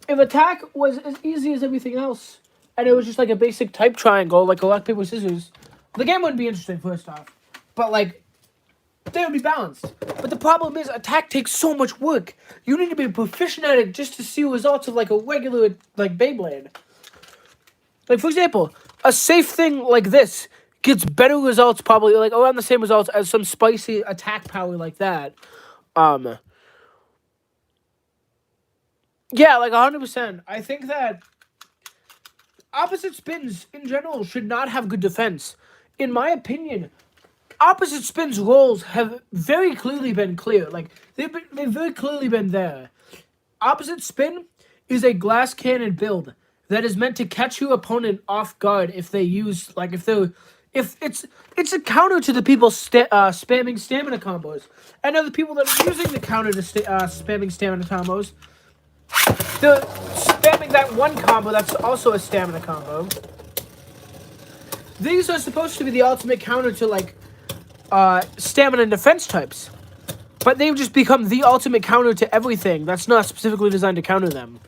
If attack was as easy as everything else, and it was just like a basic type triangle, like a rock, paper, scissors, the game wouldn't be interesting, first off. But like, they would be balanced. But the problem is, attack takes so much work. You need to be proficient at it just to see results of like a regular, like, Beyblade. Like, for example, a safe thing like this gets better results, probably, like, around the same results as some spicy attack power like that. Yeah, like, 100%. I think that opposite spins, in general, should not have good defense. In my opinion, opposite spins roles have very clearly been clear. Like, they've very clearly been there. Opposite spin is a glass cannon build that is meant to catch your opponent off guard if they use, like, if they're If it's a counter to the people spamming stamina combos, and other people that are using the counter to spamming stamina combos, the spamming that one combo that's also a stamina combo. These are supposed to be the ultimate counter to like stamina and defense types, but they've just become the ultimate counter to everything that's not specifically designed to counter them.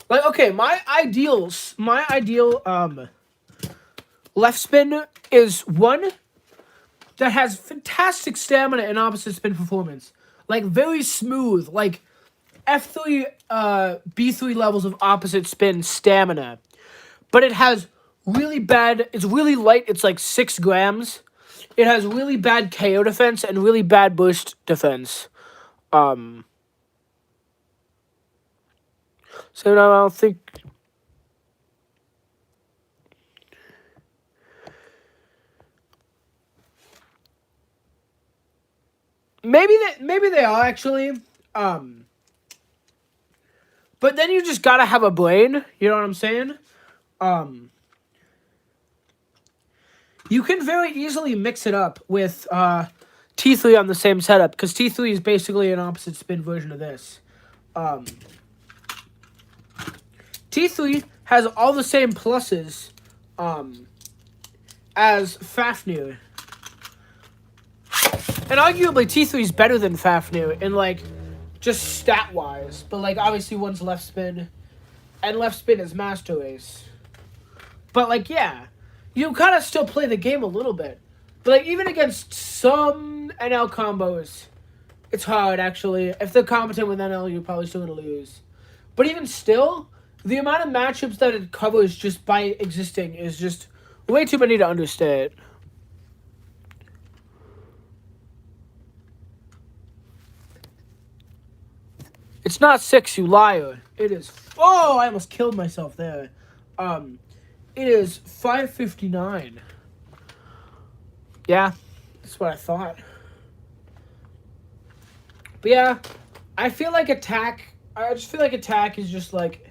Like, okay, my ideal left spin is one that has fantastic stamina and opposite spin performance. Like, very smooth, like F3, B3 levels of opposite spin stamina. But it has really bad, it's really light, it's like 6 grams. It has really bad KO defense and really bad burst defense. So now I don't think... Maybe they are actually. But then you just gotta have a brain. You know what I'm saying? You can very easily mix it up with T3 on the same setup, because T3 is basically an opposite spin version of this. T3 has all the same pluses as Fafnir. And arguably T3 is better than Fafnir in like just stat wise. But like obviously one's left spin and left spin is master race. But like yeah, you kind of still play the game a little bit. But like even against some NL combos, it's hard actually. If they're competent with NL, you're probably still gonna lose. But even still, the amount of matchups that it covers just by existing is just way too many to understate. It's not 6, you liar. It is... Oh, I almost killed myself there. It is 5:59. Yeah, that's what I thought. But yeah, I feel like attack... I just feel like attack is just like...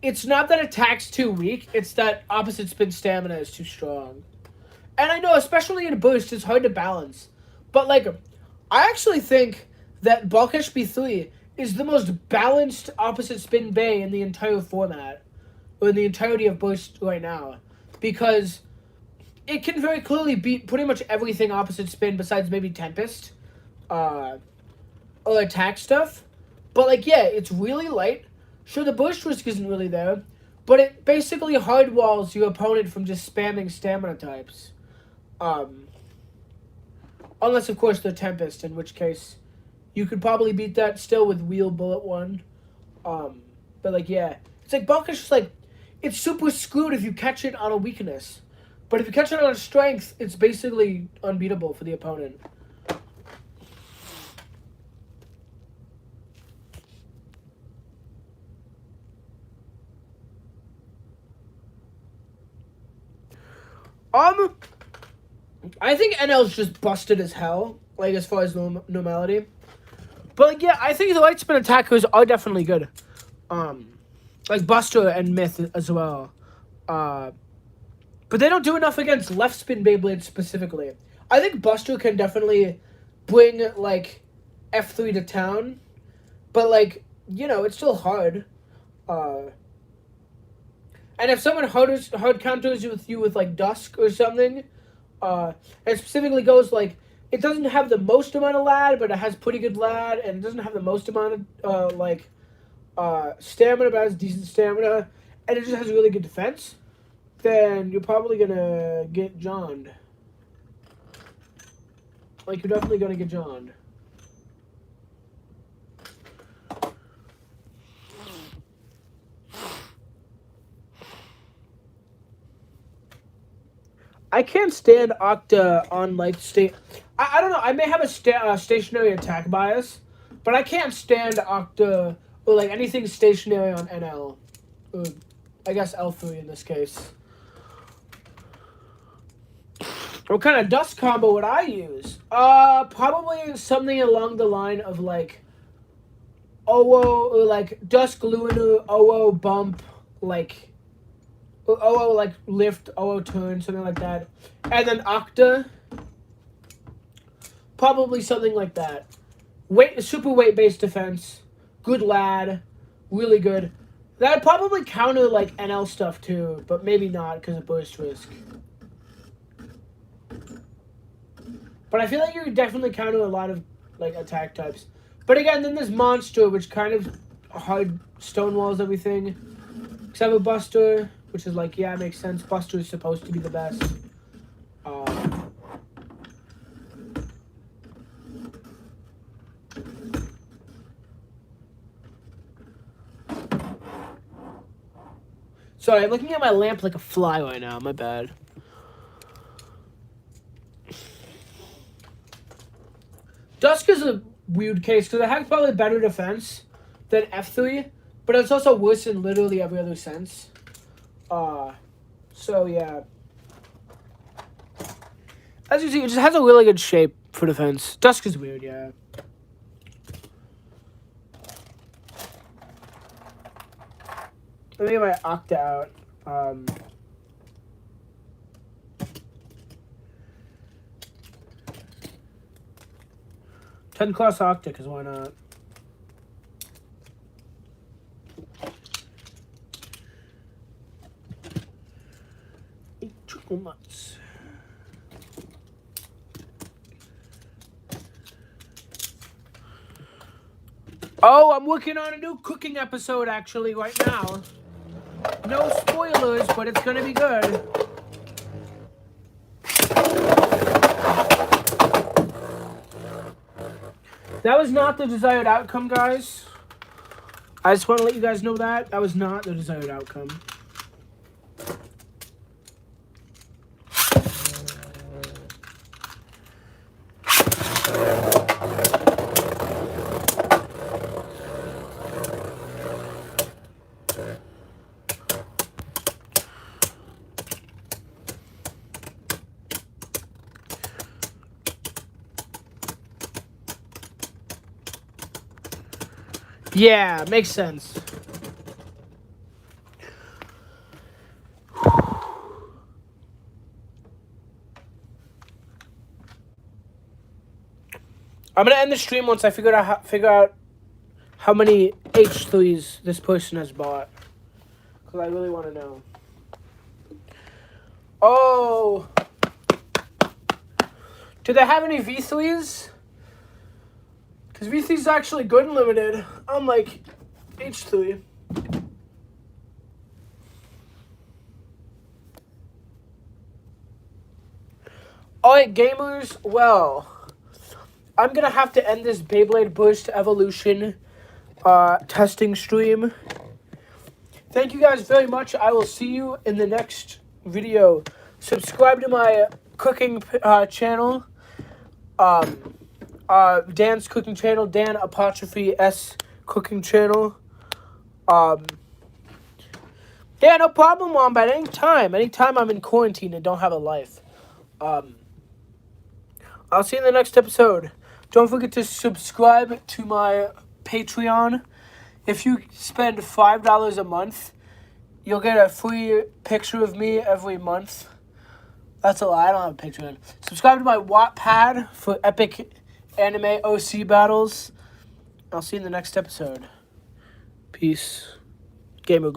It's not that attack's too weak, it's that opposite spin stamina is too strong. And I know, especially in a burst, it's hard to balance. But like, I actually think that Bulk HB3 is the most balanced opposite spin bay in the entire format, or in the entirety of burst right now, because it can very clearly beat pretty much everything opposite spin besides maybe Tempest, or attack stuff. But like, yeah, it's really light. Sure, the burst risk isn't really there, but it basically hardwalls your opponent from just spamming stamina types. Unless, of course, they're Tempest, in which case you could probably beat that still with Wheel Bullet 1. But, like, yeah. It's like, Bulk is just, like, it's super screwed if you catch it on a weakness. But if you catch it on a strength, it's basically unbeatable for the opponent. I think NL's just busted as hell, like, as far as normality. But, like, yeah, I think the light spin attackers are definitely good. Like Buster and Myth as well. But they don't do enough against left spin Beyblade specifically. I think Buster can definitely bring, like, F3 to town. But, like, you know, it's still hard. And if someone hard counters with you with, like, Dusk or something, and it specifically goes, like, it doesn't have the most amount of lad, but it has pretty good lad, and it doesn't have the most amount of, stamina, but it has decent stamina, and it just has really good defense, then you're probably gonna get Johned. Like, you're definitely gonna get Johned. I can't stand Octa on, like, I don't know, I may have a stationary attack bias, but I can't stand Octa, or, like, anything stationary on NL. Or, I guess L3 in this case. What kind of dust combo would I use? Probably something along the line of, like, OO, or like Dusk Lunar, OO bump, like OO like lift, OO turn, something like that. And then Octa, probably something like that. Super weight based defense, good lad, really good. That'd probably counter like NL stuff too, but maybe not because of burst risk. But I feel like you could definitely counter a lot of like attack types. But again, then there's Monster, which kind of hard stonewalls everything. Except for Buster, which is like, yeah, it makes sense. Buster is supposed to be the best. Sorry, I'm looking at my lamp like a fly right now. My bad. Dusk is a weird case because it has probably better defense than F3, but it's also worse in literally every other sense. So yeah. As you see, it just has a really good shape for defense. Dusk is weird, yeah. Let me get my Octa out. 10 class Octa, because why not? Triple nuts. Oh, I'm working on a new cooking episode actually right now. No spoilers, but it's gonna be good. That was not the desired outcome, guys. I just want to let you guys know that. That was not the desired outcome. Yeah, makes sense. I'm gonna end the stream once I figure out how many H3s this person has bought, because I really want to know. Oh, do they have any V3s? Because V3 is actually good and limited, unlike H3. Alright, gamers, well, I'm going to have to end this Beyblade Burst Evolution testing stream. Thank you guys very much. I will see you in the next video. Subscribe to my cooking channel. Dan's cooking channel, Dan Apostrophe S cooking channel. Yeah, no problem, Mom, but anytime I'm in quarantine and don't have a life. I'll see you in the next episode. Don't forget to subscribe to my Patreon. If you spend $5 a month, you'll get a free picture of me every month. That's a lie, I don't have a Patreon. Subscribe to my Wattpad for epic anime OC battles. I'll see you in the next episode. Peace. Gamer.